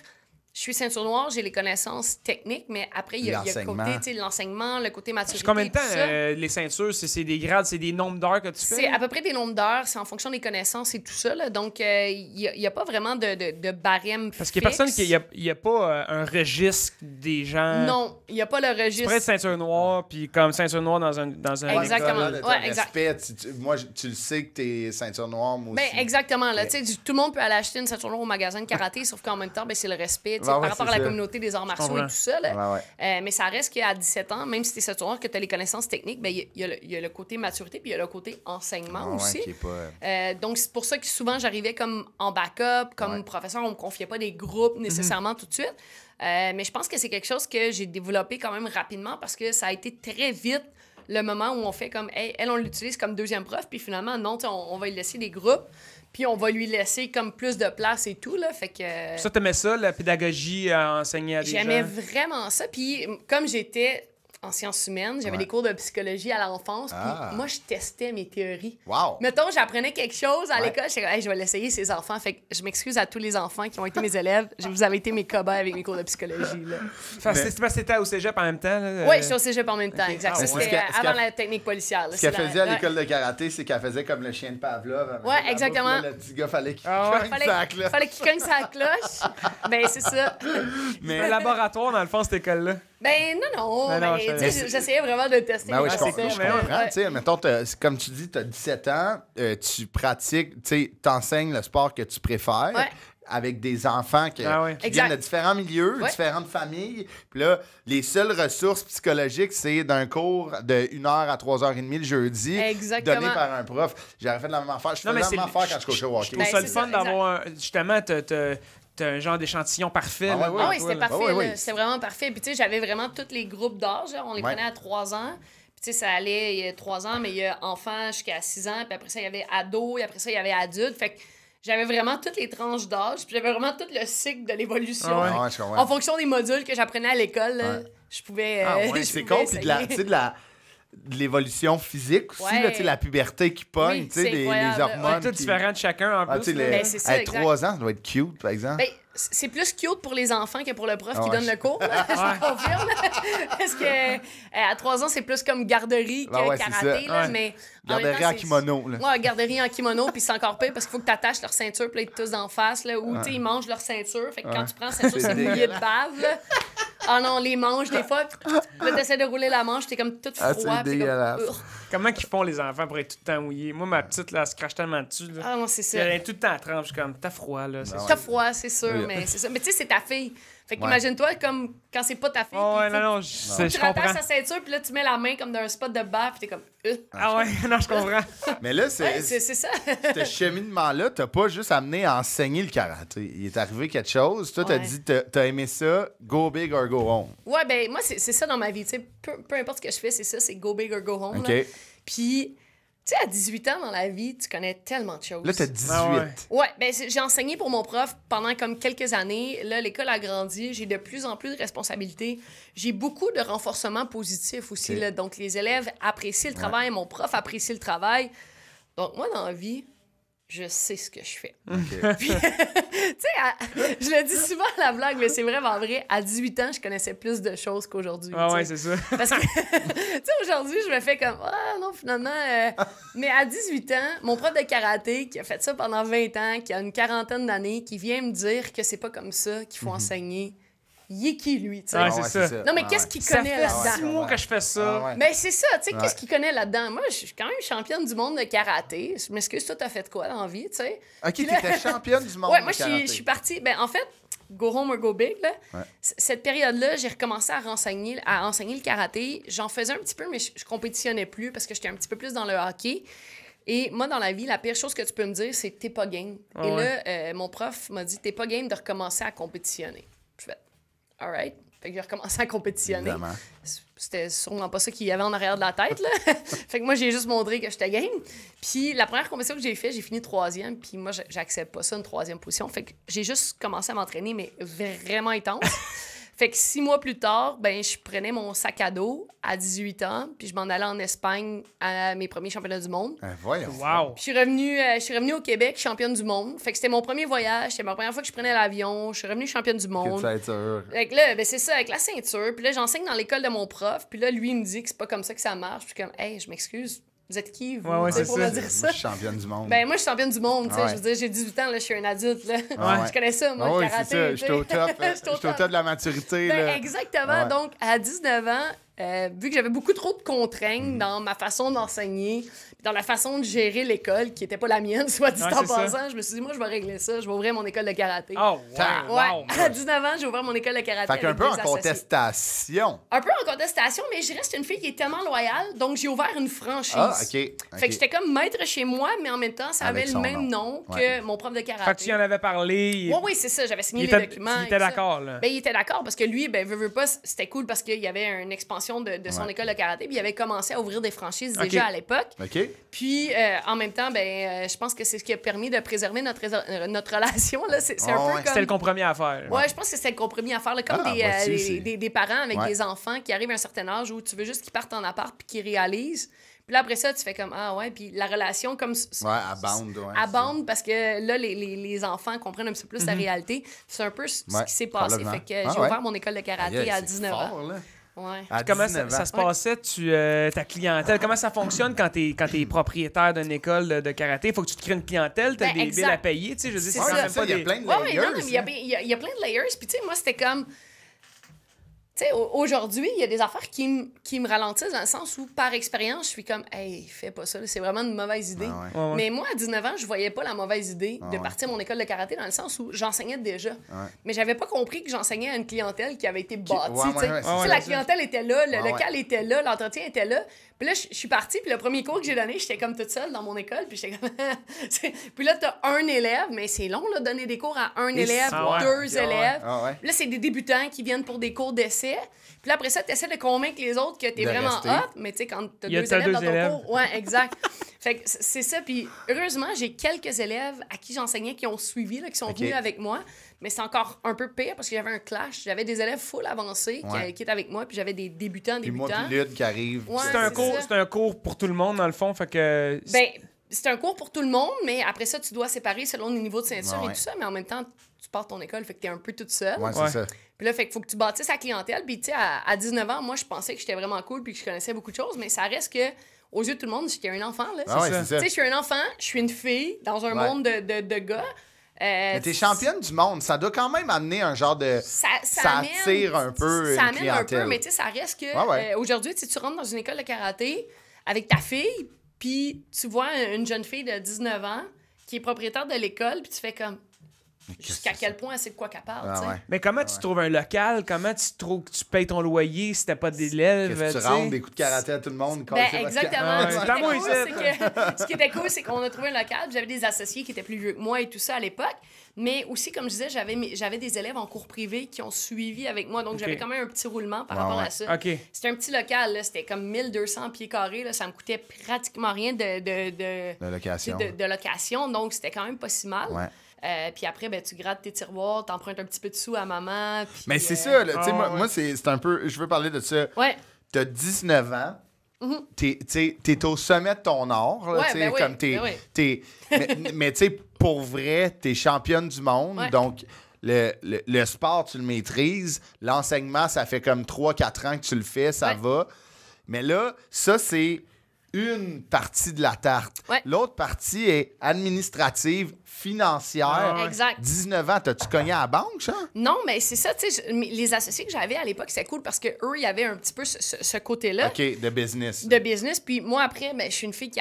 Je suis ceinture noire, j'ai les connaissances techniques, mais après, il y a le côté, tu sais, l'ensemble, le côté maturité. C'est combien de temps, les ceintures? C'est des grades, c'est des nombres d'heures que tu fais? C'est à peu près des nombres d'heures, c'est en fonction des connaissances et tout ça. Là. Donc, il n'y a pas vraiment de barème Parce qu'il n'y a personne qui... Il n'y a pas un registre des gens... Non, il n'y a pas le registre. Tu pourrais être ceinture noire, puis comme ceinture noire dans un exactement. Moi, tu le sais que t'es ceinture noire, moi aussi. Ben, exactement. Là, tout le monde peut aller acheter une ceinture noire au magasin de karaté, sauf qu'en même temps, ben, c'est le respect. Par rapport à la communauté des arts martiaux et tout ça. Là. Mais ça reste qu'à 17 ans, même si tu es ceinture noire, que tu as les connaissances techniques, il y a le côté maturité puis il y a le côté enseignement aussi. Donc, c'est pour ça que souvent, j'arrivais comme en backup, comme professeur. On me confiait pas des groupes nécessairement tout de suite. Mais je pense que c'est quelque chose que j'ai développé quand même rapidement parce que ça a été très vite le moment où on fait comme, hey, elle, on l'utilise comme deuxième prof, puis finalement, non, on va lui laisser des groupes. Puis on va lui laisser comme plus de place et tout, là, fait que... Ça, t'aimais ça, la pédagogie à enseigner à des gens? J'aimais vraiment ça, puis comme j'étais en sciences humaines, j'avais des cours de psychologie à l'enfance, puis moi, je testais mes théories. Wow! Mettons, j'apprenais quelque chose à l'école, j'étais comme, hey, je vais l'essayer, ces enfants. Fait que je m'excuse à tous les enfants qui ont été mes élèves. Vous avez été mes cobayes avec mes cours de psychologie, là. C'est parce que t'étais au cégep en même temps, là? Oui, j'étais au cégep en même temps, exact. Ça, c'était avant la technique policière. Ce qu'elle faisait à l'école de karaté, c'est qu'elle faisait comme le chien de Pavlov. Oui, exactement. Le petit gars, fallait qu'il cogne sa cloche. Fallait qu'il cogne sa cloche. Ben, c'est ça. Mais un laboratoire, dans le fond, cette école-là? Ben non. J'essayais vraiment de tester. Ben oui, je comprends. Tu sais, mettons, comme tu dis, tu as 17 ans, tu pratiques, tu enseignes le sport que tu préfères. Avec des enfants qui viennent de différents milieux, différentes familles. Puis là, les seules ressources psychologiques, c'est d'un cours de 1h à 3h30 le jeudi, donné par un prof. J'aurais fait la même affaire. Je faisais la même affaire quand je coachais au hockey. Je trouve ça le fun d'avoir, justement, t'as un genre d'échantillon parfait. Oui, c'était parfait. C'était vraiment parfait. Puis tu sais, j'avais vraiment tous les groupes d'âge. On les prenait à 3 ans. Puis tu sais, ça allait, il y a 3 ans, mais il y a enfants jusqu'à 6 ans. Puis après ça, il y avait ados. Et après ça, il y avait adultes. Fait que j'avais vraiment toutes les tranches d'âge, puis j'avais vraiment tout le cycle de l'évolution. En fonction des modules que j'apprenais à l'école, je pouvais... c'est con, puis de l'évolution physique aussi, Ouais. là, tu sais, la puberté qui pogne, Oui, tu sais, c'est les incroyable. hormones. Tout qui- différent de chacun, en Ah, plus. tu sais, là. les- Ben, c'est ça, hey, exact. 3 ans, ça doit être cute, par exemple. Ben, c'est plus cute pour les enfants que pour le prof qui ouais. donne le cours. Là. Je te confirme. Parce que à 3 ans, c'est plus comme garderie que Ah ouais, c'est karaté. ça. Là, Ouais. mais en même Garderie temps, en c'est- kimono, là. Ouais, garderie en kimono, puis c'est encore pire parce qu'il faut que tu attaches leur ceinture, puis là, ils te toussent d'en face, là, ou tu sais, ils mangent leur ceinture. Fait que quand tu prends la ceinture, C'est c'est mouillé de dégueulasse. bave. Là. Ah non, les manches, des fois, là, t'essaies de rouler la manche, t'es comme tout Ah, froid. c'est puis t'es dégueulasse. comme, Ugh. Comment qu'ils font les enfants pour être tout le temps mouillés? Moi, ma petite, là, elle se crache tellement dessus. Là. Ah non, c'est ça. Elle est tout le temps à trempe. Je suis comme, t'as froid, là. C'est Ah ça. T'as froid, c'est sûr, Oui. mais c'est ça. Mais tu sais, c'est ta fille. Fait Ouais. qu'imagine-toi comme quand c'est pas ta fille. Oh, ouais, puis non, faut- non, tu je comprends. rattaches sa ceinture, puis là, tu mets la main comme dans un spot de bave, puis t'es comme. Ah ouais, non, je comprends. Mais là, Ouais, c'est ça. ce cheminement-là, t'as pas juste amené à enseigner le karaté. Il est arrivé quelque chose. Toi, t'as Ouais. dit, t'as aimé ça, go big or go home. Ouais, ben moi, c'est ça dans ma vie. Tu sais, peu importe ce que je fais, c'est ça, c'est go big or go home. OK. Là. Puis, tu sais, à 18 ans dans la vie, tu connais tellement de choses. Là, t'as 18. Ah ouais. Ouais, ben j'ai enseigné pour mon prof pendant comme quelques années. Là, l'école a grandi. J'ai de plus en plus de responsabilités. J'ai beaucoup de renforcement positif aussi. Ok. Là. Donc, les élèves apprécient le travail. Mon prof apprécie le travail. Donc, moi, dans la vie, je sais ce que je fais. OK. Puis, tu sais, je le dis souvent à la blague, mais c'est vraiment vrai. À 18 ans, je connaissais plus de choses qu'aujourd'hui. Ah tu sais. ouais, c'est ça. Parce que, tu sais, aujourd'hui, je me fais comme, ah non, finalement. Mais à 18 ans, mon prof de karaté, qui a fait ça pendant 20 ans, qui a une quarantaine d'années, qui vient me dire que c'est pas comme ça qu'il faut enseigner, il est qui, lui, tu sais? Ah, Ah c'est ouais, ça. Non, mais Ah qu'est-ce ouais. qu'il Ça connaît fait là-dedans? 6 mois que je fais ça. Ah ouais. Mais c'est ça, tu sais, Ouais. qu'est-ce qu'il connaît là-dedans? Moi, je suis quand même championne du monde de karaté. Je m'excuse, toi, t'as fait quoi dans la vie, tu sais? OK, t'étais championne du monde. Ouais, moi, de je karaté. suis partie. Ben, en fait, go home or go big, là. Ouais. Cette période-là, j'ai recommencé à enseigner le karaté. J'en faisais un petit peu, mais je compétitionnais plus parce que j'étais un petit peu plus dans le hockey. Et moi, dans la vie, la pire chose que tu peux me dire, c'est que t'es pas game. Ah Et ouais. là, mon prof m'a dit, t'es pas game de recommencer à compétitionner. Je fais, all right. Fait que j'ai recommencé à compétitionner. Évidemment. C'était sûrement pas ça qu'il y avait en arrière de la tête, là. Fait que moi, j'ai juste montré que j'étais game. Puis la première compétition que j'ai fait, j'ai fini 3e. Puis moi, j'accepte pas ça, une 3e position. Fait que j'ai juste commencé à m'entraîner, mais vraiment intense. Fait que 6 mois plus tard, ben, je prenais mon sac à dos à 18 ans, puis je m'en allais en Espagne à mes premiers championnats du monde. Voyons. Wow. Puis je suis revenue au Québec, championne du monde. Fait que c'était mon premier voyage, c'était ma première fois que je prenais l'avion. Je suis revenue championne du Quelle monde. ceinture. Fait que là, ben c'est ça, avec la ceinture. Puis là, j'enseigne dans l'école de mon prof. Puis là, lui, il me dit que c'est pas comme ça que ça marche. Puis je suis comme, hey, je m'excuse. Vous êtes qui, vous? Ouais, ouais, Tu sais, c'est pour ça. me dire Moi, ça? je suis championne du monde. Ben, moi, je suis championne du monde, tu sais. Ah ouais. Je veux dire, j'ai 18 ans, là, je suis un adulte, là. Ah ouais. Je connais ça, moi, Ah le oui, karaté. c'est ça. tu sais. J'étais au top. J'étais au J'étais au top. top de la maturité. Ben, là. exactement. Ouais. Donc, à 19 ans, vu que j'avais beaucoup trop de contraintes Mhm. dans ma façon d'enseigner, puis dans la façon de gérer l'école, qui était pas la mienne, soit dit Ouais, en c'est ça. passant, je me suis dit, moi, je vais régler ça. Je vais ouvrir mon école de karaté. Oh, Tain. wow. Ouais, wow. à 19 ans, j'ai ouvert mon école de karaté. Fait qu'un avec peu en deux associés. contestation. Un peu en contestation, mais je reste une fille qui est tellement loyale, donc j'ai ouvert une franchise. Ah, OK. Fait que j'étais comme maître chez moi, mais en même temps, ça Avec avait le son même nom que Ouais. mon prof de Fait que karaté. tu y en avais parlé. Oui, oui, c'est ça. J'avais signé il les était, documents. il et était tout ça. d'accord, là. Ben, il était d'accord parce que lui, ben, veut pas, c'était cool parce qu'il y avait une expansion de son Ouais. école de karaté, puis il avait commencé à ouvrir des franchises Ok. déjà à l'époque. OK. Puis, en même temps, ben, je pense que c'est ce qui a permis de préserver notre relation. Là. C'est Ah un peu ouais. comme... C'était le compromis à faire. Ouais, je pense que c'est le compromis à faire. Là, comme Ah, voici, c'est- des parents avec Ouais. des enfants qui arrivent à un certain âge où tu veux juste qu'ils partent en appart puis qu'ils réalisent. Puis là, après ça, tu fais comme, ah ouais, puis la relation comme... Ouais, à bande. Ouais, à bande parce que là, les enfants comprennent un petit peu plus la réalité. C'est un peu ce Ouais, qui s'est passé. probablement. Fait que Ah j'ai ouais. ouvert mon école de karaté Aïe, à c'est 19 fort, ans. là. Ouais. À Comment 19 ça ans. se passait, ta clientèle? Comment ça fonctionne quand t'es propriétaire d'une école de karaté? Faut que tu te crées une clientèle, t'as Ben, des exact. billes à payer, tu sais, je veux dire, C'est c'est quand ça. même pas il y a des... plein de Ouais, ouais, layers. non, mais il y a plein de layers. Puis, tu sais, moi, c'était comme. Tu sais, aujourd'hui, il y a des affaires qui me ralentissent dans le sens où, par expérience, je suis comme, hey, fais pas ça, là, c'est vraiment une mauvaise idée. Ah ouais. Ouais, ouais. Mais moi, à 19 ans, je voyais pas la mauvaise idée de ouais. partir mon école de karaté dans le sens où j'enseignais déjà. Ouais. Mais j'avais pas compris que j'enseignais à une clientèle qui avait été bâtie. ouais, tu sais. ouais, Tu sais, c'est la ça. clientèle était là, le Ouais, local était là, l'entretien était là. Puis là, je suis partie, puis le premier cours que j'ai donné, j'étais comme toute seule dans mon école, puis j'étais comme... Puis là, t'as un élève, mais c'est long, là, donner des cours à un élève, ah ouais. deux Ah ouais. élèves. Ah ouais. Puis là, c'est des débutants qui viennent pour des cours d'essai. Puis là, après ça, tu essaies de convaincre les autres que tu es De vraiment rester. hot, mais tu sais, quand tu Il y a as deux élèves dans ton élèves. cours. Ouais, exact. Fait que c'est ça. Puis heureusement, j'ai quelques élèves à qui j'enseignais qui ont suivi, là, qui sont venus avec moi. Mais c'est encore un peu pire parce que j'avais un clash. J'avais des élèves full avancés qui étaient avec moi, puis j'avais des débutants. Puis moi, puis Lude qui arrive. Ouais, c'est un cours pour tout le monde, dans le fond. Fait que... Ben, c'est un cours pour tout le monde, mais après ça, tu dois séparer selon les niveaux de ceinture et tout ça. Mais en même temps, tu pars ton école, fait que t'es un peu toute seule. Ouais, c'est ça. Puis là, fait qu'il faut que tu bâtisses la clientèle. Puis, tu sais, à 19 ans, moi, je pensais que j'étais vraiment cool puis que je connaissais beaucoup de choses, mais ça reste que, aux yeux de tout le monde, j'étais un enfant, là. Ah ouais, c'est ça. Tu sais, je suis un enfant, je suis une fille dans un monde de gars. Mais t'es championne du monde, ça doit quand même amener un genre de... Ça attire un peu ça une amène clientèle. un peu, mais tu sais, ça reste que... aujourd'hui, tu rentres dans une école de karaté avec ta fille, puis tu vois une jeune fille de 19 ans qui est propriétaire de l'école, puis tu fais comme... Jusqu'à quel point elle sait de quoi qu'elle parle, tu sais. Mais comment tu trouves un local? Comment tu payes ton loyer si t'as pas d'élèves? Qu'est-ce que tu rentres des coups de karaté à tout le monde? Exactement. Ce qui était cool, c'est qu'on a trouvé un local. J'avais des associés qui étaient plus vieux que moi et tout ça à l'époque. Mais aussi, comme je disais, j'avais des élèves en cours privé qui ont suivi avec moi. Donc, j'avais quand même un petit roulement par rapport à ça. C'était un petit local. Là. C'était comme 1200 pieds carrés. Là. Ça me coûtait pratiquement rien de location. Donc, c'était quand même pas si mal. Ouais. Puis après, ben, tu grattes tes tiroirs, t'empruntes un petit peu de sous à maman. Puis, mais c'est ça, moi, c'est un peu... Je veux parler de ça. Ouais. T'as 19 ans. T'es au sommet de ton art. Là, mais tu sais, pour vrai, t'es championne du monde. Ouais. Donc, le sport, tu le maîtrises. L'enseignement, ça fait comme 3-4 ans que tu le fais, ça va. Mais là, ça, c'est une partie de la tarte. Ouais. L'autre partie est administrative, financière. Exact. 19 ans, t'as-tu cogné à la banque, ça? Non, mais c'est ça, tu sais, les associés que j'avais à l'époque, c'était cool parce qu'eux, il y avait un petit peu ce côté-là. OK, de business. De business. Puis moi, après, ben, je suis une fille qui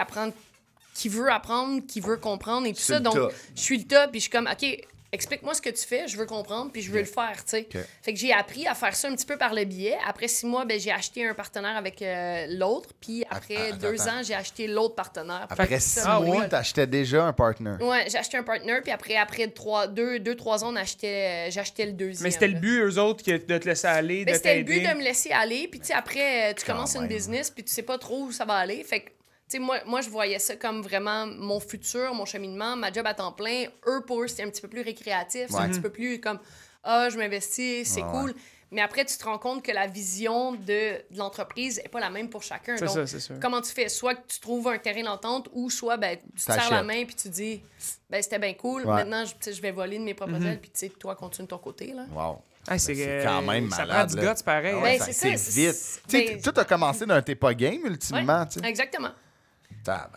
veut apprendre, qui veut comprendre et tout ça. Donc, je suis le top, puis je suis comme, OK, explique-moi ce que tu fais, je veux comprendre, puis je veux le faire, tu sais. Okay. Fait que j'ai appris à faire ça un petit peu par le biais. Après 6 mois, ben, j'ai acheté un partenaire avec l'autre, puis après 2 ans, j'ai acheté l'autre partenaire. Après 6 mois, t'achetais déjà un partner. Ouais, j'ai acheté un partner, puis après 2-3 ans, j'achetais le deuxième. Mais c'était le but, eux autres, de te laisser aller, de t'aider. C'était le but de me laisser aller, puis tu sais, après, tu commences une business, puis tu sais pas trop où ça va aller. Fait que tu sais, moi, je voyais ça comme vraiment mon futur, mon cheminement, ma job à temps plein. Pour eux, c'était un petit peu plus récréatif. C'est un petit peu plus comme, je m'investis, c'est cool. Ouais. Mais après, tu te rends compte que la vision de l'entreprise n'est pas la même pour chacun. C'est Donc, ça, c'est sûr. Comment tu fais? Soit que tu trouves un terrain d'entente ou soit ben, tu te serres la main puis tu dis, ben, c'était bien cool. Ouais. Maintenant, je vais voler de mes propres ailes puis tu sais, toi, continue de ton côté. Là. Wow. C'est quand même malade. Ça prend du guts, pareil. Ben, c'est vite. Tout a commencé d'un t'es pas game, ultimement. Ouais, exactement.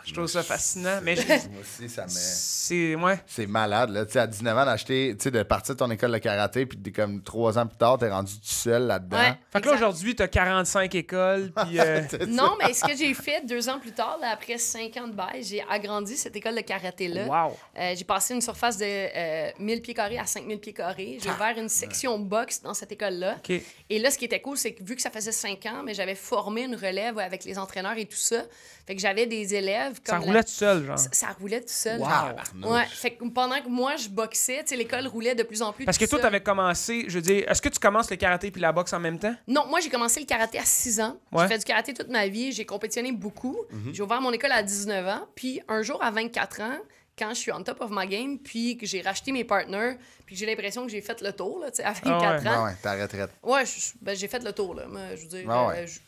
Je trouve ça fascinant. Mais moi aussi, ça me... C'est malade, là. Tu sais, à 19 ans, de partir de ton école de karaté, puis comme 3 ans plus tard, t'es rendu tout seul là-dedans. Ouais, fait que là, aujourd'hui, t'as 45 écoles, puis... Non, mais ce que j'ai fait 2 ans plus tard, là, après 5 ans de bail, j'ai agrandi cette école de karaté-là. Wow! J'ai passé une surface de 1000 pieds carrés à 5000 pieds carrés. J'ai ouvert une section boxe dans cette école-là. Okay. Et là, ce qui était cool, c'est que vu que ça faisait 5 ans, mais j'avais formé une relève avec les entraîneurs et tout ça. Fait que j'avais des élèves... Ça roulait tout seul, genre? Ça roulait tout seul. Wow! Ouais. Fait que pendant que moi, je boxais, tu sais, l'école roulait de plus en plus. Parce que toi, t'avais commencé, je veux dire, est-ce que tu commences le karaté puis la boxe en même temps? Non, moi, j'ai commencé le karaté à 6 ans. Ouais. J'ai fait du karaté toute ma vie. J'ai compétitionné beaucoup. J'ai ouvert mon école à 19 ans. Puis un jour, à 24 ans, quand je suis on top of my game, puis que j'ai racheté mes partners, puis que j'ai l'impression que j'ai fait le tour, là, tu sais, à 24 ans. Ouais, ta retraite. Ouais, j'ai fait le tour, là. Moi, je veux dire,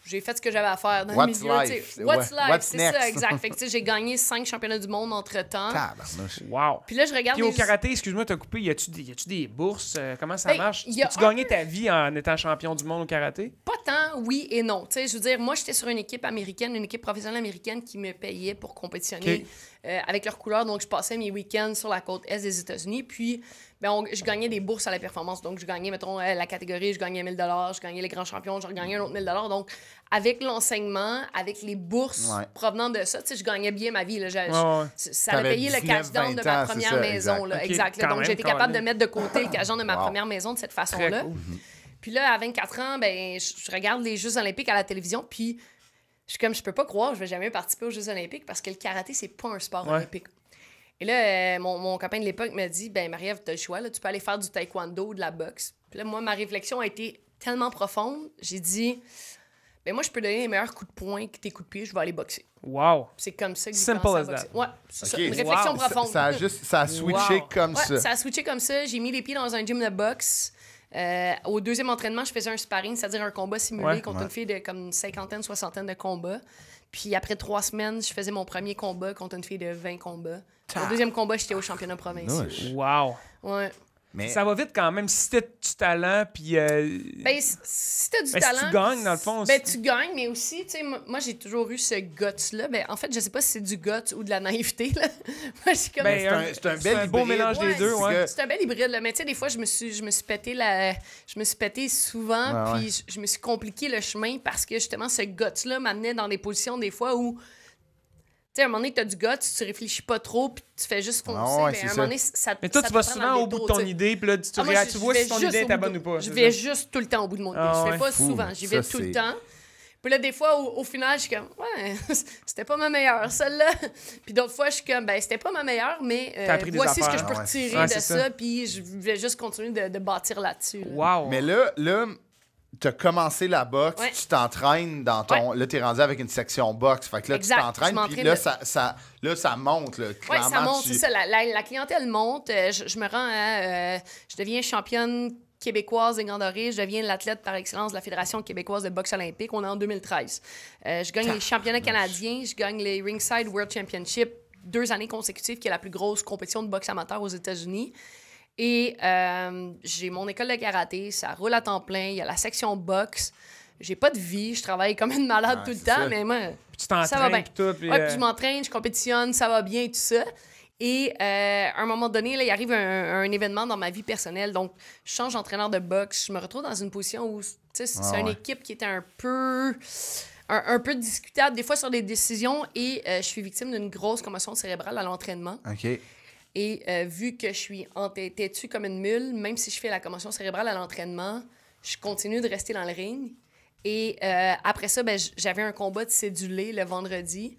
j'ai fait ce que j'avais à faire dans le milieu. Life? What's life? C'est next? ça, exact. Fait que, tu sais, j'ai gagné 5 championnats du monde entre-temps. Wow. Puis là, je regarde. Puis au karaté, excuse-moi, t'as coupé, y a-tu des bourses? Comment ça marche? Tu gagné ta vie en étant champion du monde au karaté? Pas tant, oui et non. Tu sais, je veux dire, moi, j'étais sur une équipe américaine, une équipe professionnelle américaine qui me payait pour compétitionner. Avec leurs couleurs. Donc, je passais mes week-ends sur la côte est des États-Unis. Puis, je gagnais des bourses à la performance. Donc, je gagnais, mettons, la catégorie, je gagnais 1000 $, je gagnais les grands champions, je gagnais un autre 1000 $. Donc, avec l'enseignement, avec les bourses provenant de ça, tu sais, je gagnais bien ma vie. Là. Ça a payé le cash-down de ma première maison. Là, exact. Donc, j'ai été capable de mettre de côté le cash-down de ma première maison de cette façon-là. Cool. Puis là, à 24 ans, je regarde les Jeux olympiques à la télévision, puis je suis comme, je peux pas croire, je vais jamais participer aux Jeux olympiques parce que le karaté, c'est pas un sport olympique. Et là, mon copain de l'époque m'a dit, Marie-Ève, t'as le choix, là, tu peux aller faire du taekwondo ou de la boxe. Puis là, moi, ma réflexion a été tellement profonde, j'ai dit, Ben moi, je peux donner les meilleurs coups de poing que tes coups de pied, je vais aller boxer. Wow. C'est comme ça que j'ai Simple commencé as à boxer. that. Ouais, c'est ça. Ok. Une réflexion profonde. Ça a switché comme Ouais, ça. ça a switché comme ça. J'ai mis les pieds dans un gym de boxe. Au deuxième entraînement, je faisais un sparring, c'est-à-dire un combat simulé contre une fille de comme une cinquantaine, soixantaine de combats. Puis après 3 semaines, je faisais mon premier combat contre une fille de 20 combats. Au deuxième combat, j'étais au championnat provincial. Wow. Ouais. Mais... Ça va vite quand même. Si t'as du talent, puis... Ben, si t'as du talent... Si tu gagnes, dans le fond... Ben, tu gagnes, mais aussi, tu sais, moi, j'ai toujours eu ce guts-là. Ben, en fait, je sais pas si c'est du guts ou de la naïveté, là. Moi, je comme... c'est un beau mélange des deux, ouais. C'est un bel hybride, là. Mais tu sais, des fois, je me suis pété souvent, puis je me suis compliqué le chemin parce que, justement, ce guts-là m'amenait dans des positions, des fois, où... Tu sais, à un moment donné, tu as du gars, tu réfléchis pas trop, puis tu fais juste foncer. À un moment donné, ça mais toi, tu vas souvent au bout de ton idée, puis là, tu vois si ton idée est bonne ou pas. Je vais juste tout le temps au bout de mon idée. Je fais pas souvent, j'y vais tout le temps. Puis là, des fois, au final, je suis comme, ouais, c'était pas ma meilleure, celle-là. Puis d'autres fois, je suis comme, ben, c'était pas ma meilleure, mais voici ce que je peux retirer de ça, puis je vais juste continuer de bâtir là-dessus. Wow. Mais là, tu as commencé la boxe, tu t'entraînes dans ton... Là, tu es rendu avec une section boxe. Fait que là, tu t'entraînes, puis là, ça monte. Oui, ça monte, c'est ça. La clientèle monte. Je me rends à... je deviens championne québécoise des Grands Dorés. Je deviens l'athlète par excellence de la Fédération québécoise de boxe olympique. On est en 2013. Je gagne les championnats canadiens. Je gagne les Ringside World Championship 2 années consécutives, qui est la plus grosse compétition de boxe amateur aux États-Unis. Et j'ai mon école de karaté, ça roule à temps plein, il y a la section boxe. J'ai pas de vie, je travaille comme une malade tout le temps, mais moi, puis tu ça va bien. Puis puis je m'entraîne, je compétitionne, ça va bien et tout ça. Et à un moment donné, là, il arrive un événement dans ma vie personnelle. Donc, je change d'entraîneur de boxe. Je me retrouve dans une position où c'est une équipe qui était un peu discutable, des fois sur des décisions. Et je suis victime d'une grosse commotion cérébrale à l'entraînement. OK. Et vu que je suis têtue comme une mule, même si je fais la commotion cérébrale à l'entraînement, je continue de rester dans le ring. Et après ça, ben, j'avais un combat de cédulé le vendredi.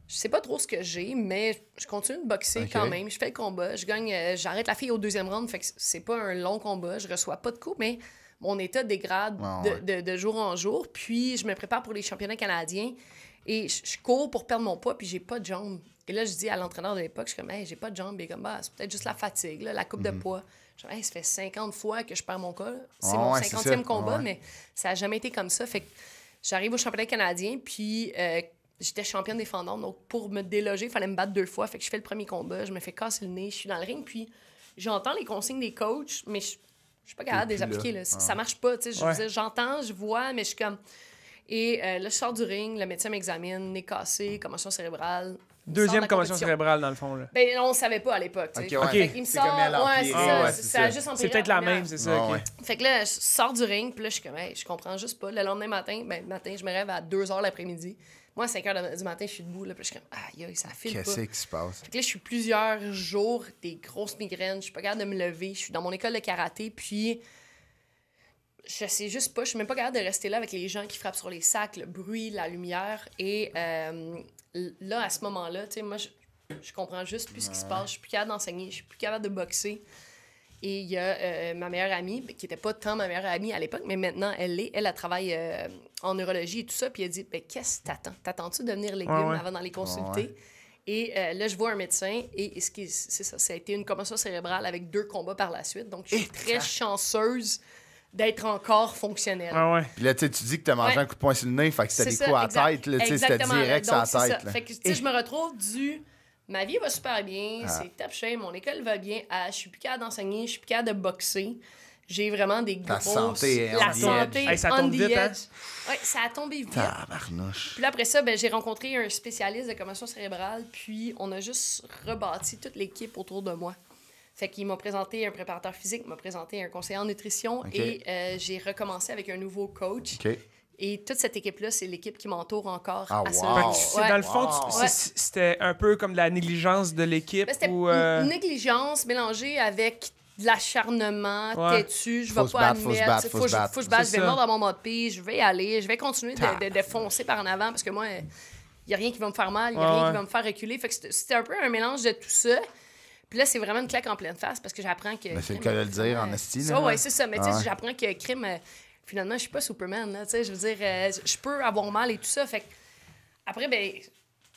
Je sais pas trop ce que j'ai, mais je continue de boxer quand même. Je fais le combat. Je gagne. J'arrête la fille au 2e round, fait que c'est pas un long combat. Je reçois pas de coups, mais mon état dégrade de jour en jour. Puis je me prépare pour les championnats canadiens. Et je cours pour perdre mon poids, puis j'ai pas de jambes. Et là, je dis à l'entraîneur de l'époque, je suis comme, hey, j'ai pas de jambes. Et comme, bah, c'est peut-être juste la fatigue, là, la coupe de poids. Je dis, hey, ça fait 50 fois que je perds mon cas. C'est mon 50e combat, mais ça a jamais été comme ça. Fait que j'arrive au championnat canadien, puis j'étais championne défendante. Donc, pour me déloger, il fallait me battre 2 fois. Fait que je fais le premier combat, je me fais casser le nez, je suis dans le ring, puis j'entends les consignes des coachs, mais je suis pas capable de les appliquer. Là. Ça marche pas, tu sais. J'entends, je vois, mais je suis comme... Et là, je sors du ring, le médecin m'examine, nez cassé, commotion cérébrale. 2e commotion cérébrale, dans le fond. Là. Ben, on savait pas à l'époque. Il me sort, ça a juste empiré. C'est peut-être la même, c'est ça. Fait que là, je sors du ring, puis là, je suis comme, hey, je comprends juste pas. Le lendemain matin, je me rêve à 2h l'après-midi. Moi, à 5h du matin, je suis debout, là, puis je suis comme, aïe, ça file pas. Qu'est-ce qui se passe? Fait que là, je suis plusieurs jours, des grosses migraines, je suis pas capable de me lever. Je suis dans mon école de karaté, puis... Je sais juste pas, je suis même pas capable de rester là avec les gens qui frappent sur les sacs, le bruit, la lumière. Et là, à ce moment-là, tu sais, moi, je comprends juste plus ce qui se passe. Je suis plus capable d'enseigner, je suis plus capable de boxer. Et il y a ma meilleure amie, qui était pas tant ma meilleure amie à l'époque, mais maintenant, elle travaille en neurologie et tout ça. Puis elle dit, ben, qu'est-ce que t'attends? T'attends-tu de devenir légume avant d'aller consulter? Et là, je vois un médecin et c'est ça, ça a été une commotion cérébrale avec 2 combats par la suite. Donc, je suis très chanceuse d'être encore fonctionnelle. Puis là, tu dis que tu as mangé un coup de poing sur le nez, fait que c'était des coups à la tête, c'était direct sur la tête. Fait que, tu sais, je me retrouve ma vie va super bien, c'est top shape, mon école va bien, je suis plus capable d'enseigner, je suis plus capable de boxer. J'ai vraiment des grosses... La santé ça tombe vite, hein? Oui, ça a tombé vite. Tabarnouche. Puis là, après ça, ben, j'ai rencontré un spécialiste de commotion cérébrale, puis on a juste rebâti toute l'équipe autour de moi. Fait qu'il m'a présenté un préparateur physique, m'a présenté un conseiller en nutrition et j'ai recommencé avec un nouveau coach. Et toute cette équipe-là, c'est l'équipe qui m'entoure encore à ce moment. Dans le fond, c'était un peu comme de la négligence de l'équipe? C'était une négligence mélangée avec de l'acharnement têtu. Je vais pas admettre. Faut que je batte. Je vais mordre dans mon mode pire. Je vais y aller. Je vais continuer de foncer par en avant parce que moi, il n'y a rien qui va me faire mal. Il n'y a rien qui va me faire reculer. Fait que c'était un peu un mélange de tout ça. Puis là, c'est vraiment une claque en pleine face parce que j'apprends que... c'est le cas de le dire en esti. Oui, c'est ça. Mais tu sais, j'apprends que crime... finalement, je suis pas Superman, là, tu sais, je veux dire, je peux avoir mal et tout ça, fait que après, ben,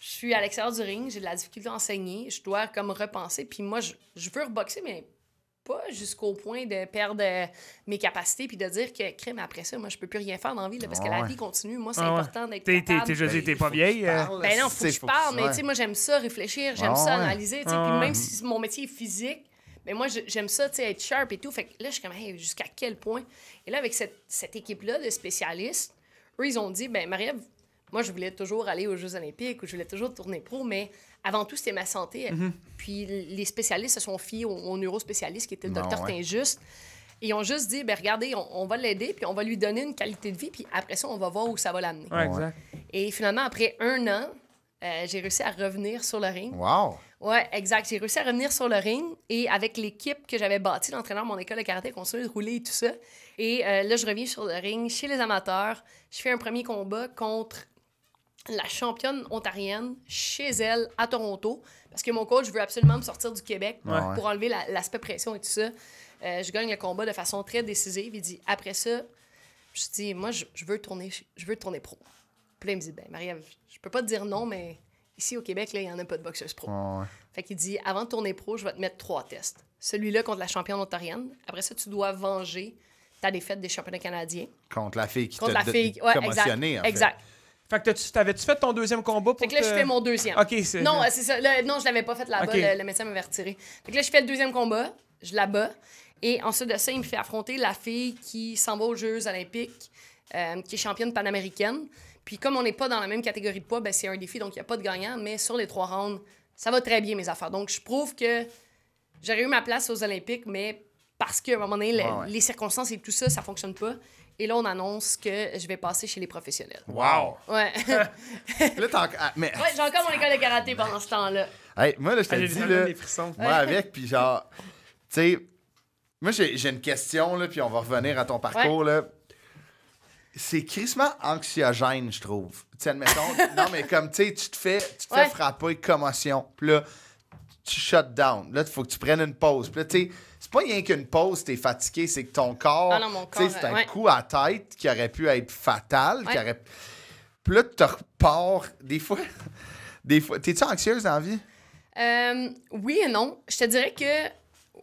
je suis à l'extérieur du ring, j'ai de la difficulté à enseigner, je dois comme repenser, puis moi, je veux reboxer, mais pas jusqu'au point de perdre mes capacités puis de dire que, crème, après ça, moi, je peux plus rien faire dans la vie, là, parce que la vie continue. Moi, c'est important d'être capable. T'es pas vieille. Ben non, faut que je parle, mais tu sais, moi, j'aime ça réfléchir, j'aime ça analyser, tu sais, puis même si mon métier est physique, mais moi, j'aime ça, tu sais, être sharp et tout. Fait que là, je suis comme, hey, jusqu'à quel point? Et là, avec cette équipe-là de spécialistes, eux, ils ont dit, ben Marie-Ève, moi, je voulais toujours aller aux Jeux olympiques ou je voulais toujours tourner pro, mais avant tout, c'était ma santé. Puis les spécialistes se sont fiés au neurospécialiste qui était le docteur Tinjuste. Et ils ont juste dit, ben regardez, on va l'aider, puis on va lui donner une qualité de vie, puis après ça, on va voir où ça va l'amener. Ouais, exact. Et finalement, après 1 an, j'ai réussi à revenir sur le ring. Wow! Ouais, exact. J'ai réussi à revenir sur le ring et avec l'équipe que j'avais bâtie, l'entraîneur de mon école de karaté, continué de rouler et tout ça. Et là, je reviens sur le ring chez les amateurs. Je fais un premier combat contre la championne ontarienne chez elle à Toronto parce que mon coach veut absolument me sortir du Québec pour enlever l'aspect pression et tout ça. Je gagne le combat de façon très décisive. Il dit, après ça, je dis, moi, je veux tourner pro. Puis là, il me dit, ben Marie-Ève, je peux pas te dire non, mais ici au Québec, là, il y en a pas de boxeuse pro. Fait qu'il dit, avant de tourner pro, je vais te mettre 3 tests. Celui-là contre la championne ontarienne. Après ça, tu dois venger ta défaite des championnats canadiens. Contre la fille qui t'a commotionné, en fait. Exact. Fait que t'avais-tu fait ton deuxième combat pour Fait que là, je fais mon deuxième. OK, c'est... Non, c'est ça. Non, je l'avais pas fait là-bas. Le médecin m'avait retiré. Fait que là, je fais le deuxième combat. Je la bats. Et ensuite de ça, il me fait affronter la fille qui s'en va aux Jeux olympiques, qui est championne panaméricaine. Puis comme on n'est pas dans la même catégorie de poids, ben, c'est un défi, donc il n'y a pas de gagnant. Mais sur les 3 rounds, ça va très bien, mes affaires. Donc, je prouve que j'aurais eu ma place aux Olympiques, mais parce qu'à un moment donné, les circonstances et tout ça, ça fonctionne pas. Et là, on annonce que je vais passer chez les professionnels. Wow! Ouais. Là, mais... Ouais, j'ai encore mon école de karaté pendant ce temps-là. Hey, moi, là, je te dis, là, des frissons. moi, avec, puis genre, tu sais, moi, j'ai une question, là, puis on va revenir à ton parcours, là. C'est crissement anxiogène, je trouve. Tu sais, admettons, non, mais comme, tu sais, tu te fais frapper, commotion, puis là, tu shut down. Là, il faut que tu prennes une pause. Puis là, tu sais, c'est pas rien qu'une pause, t'es fatigué, c'est que ton corps, tu sais, c'est un coup à tête qui aurait pu être fatal, qui aurait... Puis là, tu repars, des fois... T'es-tu anxieuse dans la vie? Oui et non. Je te dirais que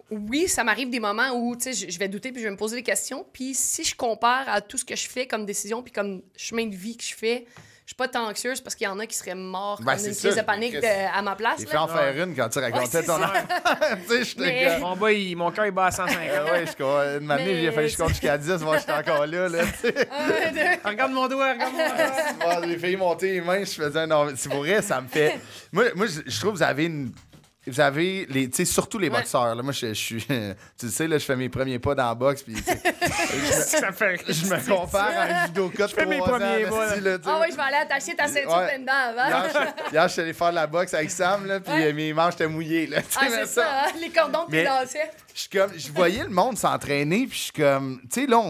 oui, ça m'arrive des moments où, tu sais, je vais douter puis je vais me poser des questions. Puis si je compare à tout ce que je fais comme décision puis comme chemin de vie que je fais, je suis pas tant anxieuse parce qu'il y en a qui seraient morts comme une crise de panique à ma place. J'ai fait en faire une quand tu racontais ton âge. Tu sais, mon cœur, il bat à 105. Ouais, une année, il a fallu que je compte jusqu'à 10, moi, j'étais encore là. Regarde mon doigt, J'ai failli monter les mains, je faisais non, c'est vrai, ça me fait. Moi, je trouve que vous avez les, tu sais, surtout les boxeurs. Là. Moi, je suis, tu le sais, là, je fais mes premiers pas dans la boxe, puis je me compare à un judoka de 3 ans. mes premiers pas. Ah oui, je vais aller attacher ta ceinture pleine dedans avant. Hier, je suis allé faire de la boxe avec Sam, là, puis mes manches étaient mouillées. Là, c'est ça, hein? Les cordons que tu dansais. Je voyais le monde s'entraîner, puis je suis comme, tu sais, là,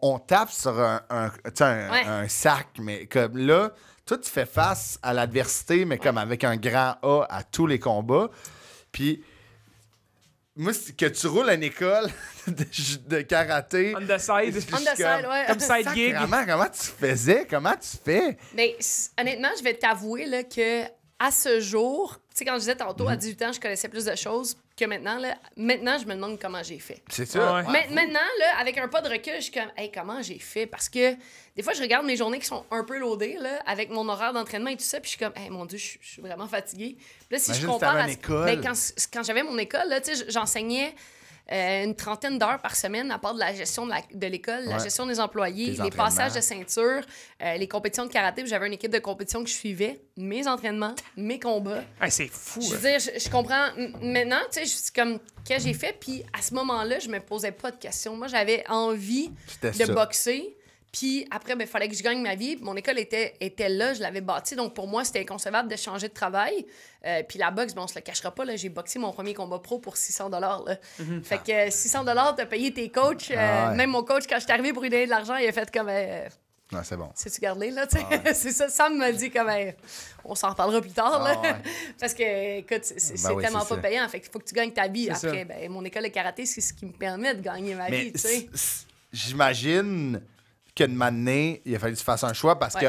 on tape sur un sac, mais comme là, toi, tu fais face à l'adversité, mais comme avec un grand A à tous les combats. Puis, moi, que tu roules à une école de karaté. On the side, comme side gig. Comment tu faisais? Comment tu fais? Mais honnêtement, je vais t'avouer là, que à ce jour, tu sais, quand je disais tantôt, à 18 ans, je connaissais plus de choses que maintenant. Là, maintenant, je me demande comment j'ai fait. C'est ça. Maintenant, là, avec un pas de recul, je suis comme, hey, comment j'ai fait? Parce que des fois, je regarde mes journées qui sont un peu loadées, là, avec mon horaire d'entraînement et tout ça, puis je suis comme, hey, mon Dieu, je suis vraiment fatiguée. Puis là, si je compare à quand j'avais mon école, là, tu sais, j'enseignais une 30aine d'heures par semaine, à part de la gestion de l'école, la gestion des employés, les passages de ceinture, les compétitions de karaté. J'avais une équipe de compétition que je suivais, mes entraînements, mes combats. C'est fou. Je veux dire, je comprends. Maintenant, tu sais, c'est comme, qu'est-ce que j'ai fait? Puis à ce moment-là, je me posais pas de questions. Moi, j'avais envie de boxer. Puis après, il fallait que je gagne ma vie. Mon école était là, je l'avais bâtie. Donc pour moi, c'était inconcevable de changer de travail. Puis la boxe, on se le cachera pas. Là, j'ai boxé mon premier combat pro pour 600 $. Fait que 600 $, t'as payé tes coachs. Même mon coach, quand je suis arrivé pour lui donner de l'argent, il a fait comme... non, c'est bon. C'est-tu gardé, là, tu sais? C'est ça. Sam m'a dit comme... on s'en reparlera plus tard, là. Parce que, écoute, c'est tellement pas payant. Fait qu'il faut que tu gagnes ta vie. Après, mon école de karaté, c'est ce qui me permet de gagner ma vie, tu sais. J'imagine... que de m'amener, il a fallu que tu fasses un choix parce que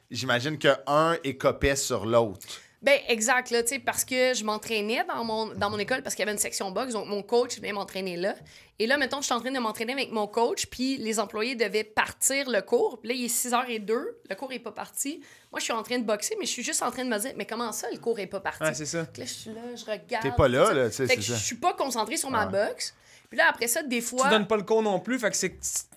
j'imagine que un écopait sur l'autre. Ben exact, là, tu sais, parce que je m'entraînais dans mon école parce qu'il y avait une section boxe, donc mon coach venait m'entraîner là. Et là, mettons, je suis en train de m'entraîner avec mon coach, puis les employés devaient partir le cours. Puis là, il est 6h02, le cours est pas parti. Moi, je suis en train de boxer, mais je suis juste en train de me dire, mais comment ça, le cours est pas parti? Ouais, c'est ça. Puis là, je suis là, je regarde. T'es pas là, tu sais, fait que c'est ça. je suis pas concentrée sur ma boxe. Puis là, après ça, des fois... Tu donnes pas le cours non plus, fait que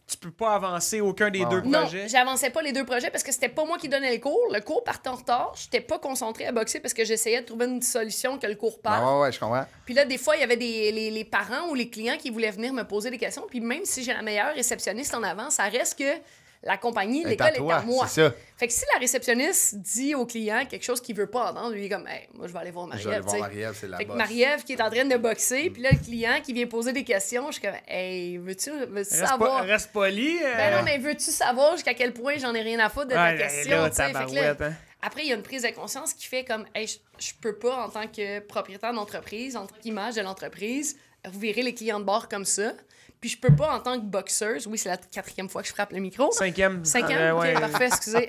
tu peux pas avancer aucun des deux projets. Non, j'avançais pas les deux projets parce que c'était pas moi qui donnais le cours. Le cours partait en retard. J'étais pas concentrée à boxer parce que j'essayais de trouver une solution que le cours parte. Ouais, je comprends. Puis là, des fois, il y avait les parents ou les clients qui voulaient venir me poser des questions. Puis même si j'ai la meilleure réceptionniste en avant, ça reste que la compagnie, l'école est à moi. C'est ça. Fait que si la réceptionniste dit au client quelque chose qu'il veut pas entendre, lui, il est comme, hey, moi, je vais aller voir Marie-Ève. Je vais aller voir Marie-Ève, c'est la Fait que boss. Marie-Ève qui est en train de boxer, puis là, le client qui vient poser des questions, je suis comme, hey, veux-tu savoir? Reste poli. Ben non, mais veux-tu savoir jusqu'à quel point j'en ai rien à foutre de ta question? Fait que là, après, il y a une prise de conscience qui fait comme, hey, je peux pas, en tant que propriétaire d'entreprise, en tant qu'image de l'entreprise, vous verrez les clients de bord comme ça. Puis je peux pas, en tant que boxeuse, oui, c'est la 4e fois que je frappe le micro. 5e. 5e? Ouais. OK, parfait, excusez.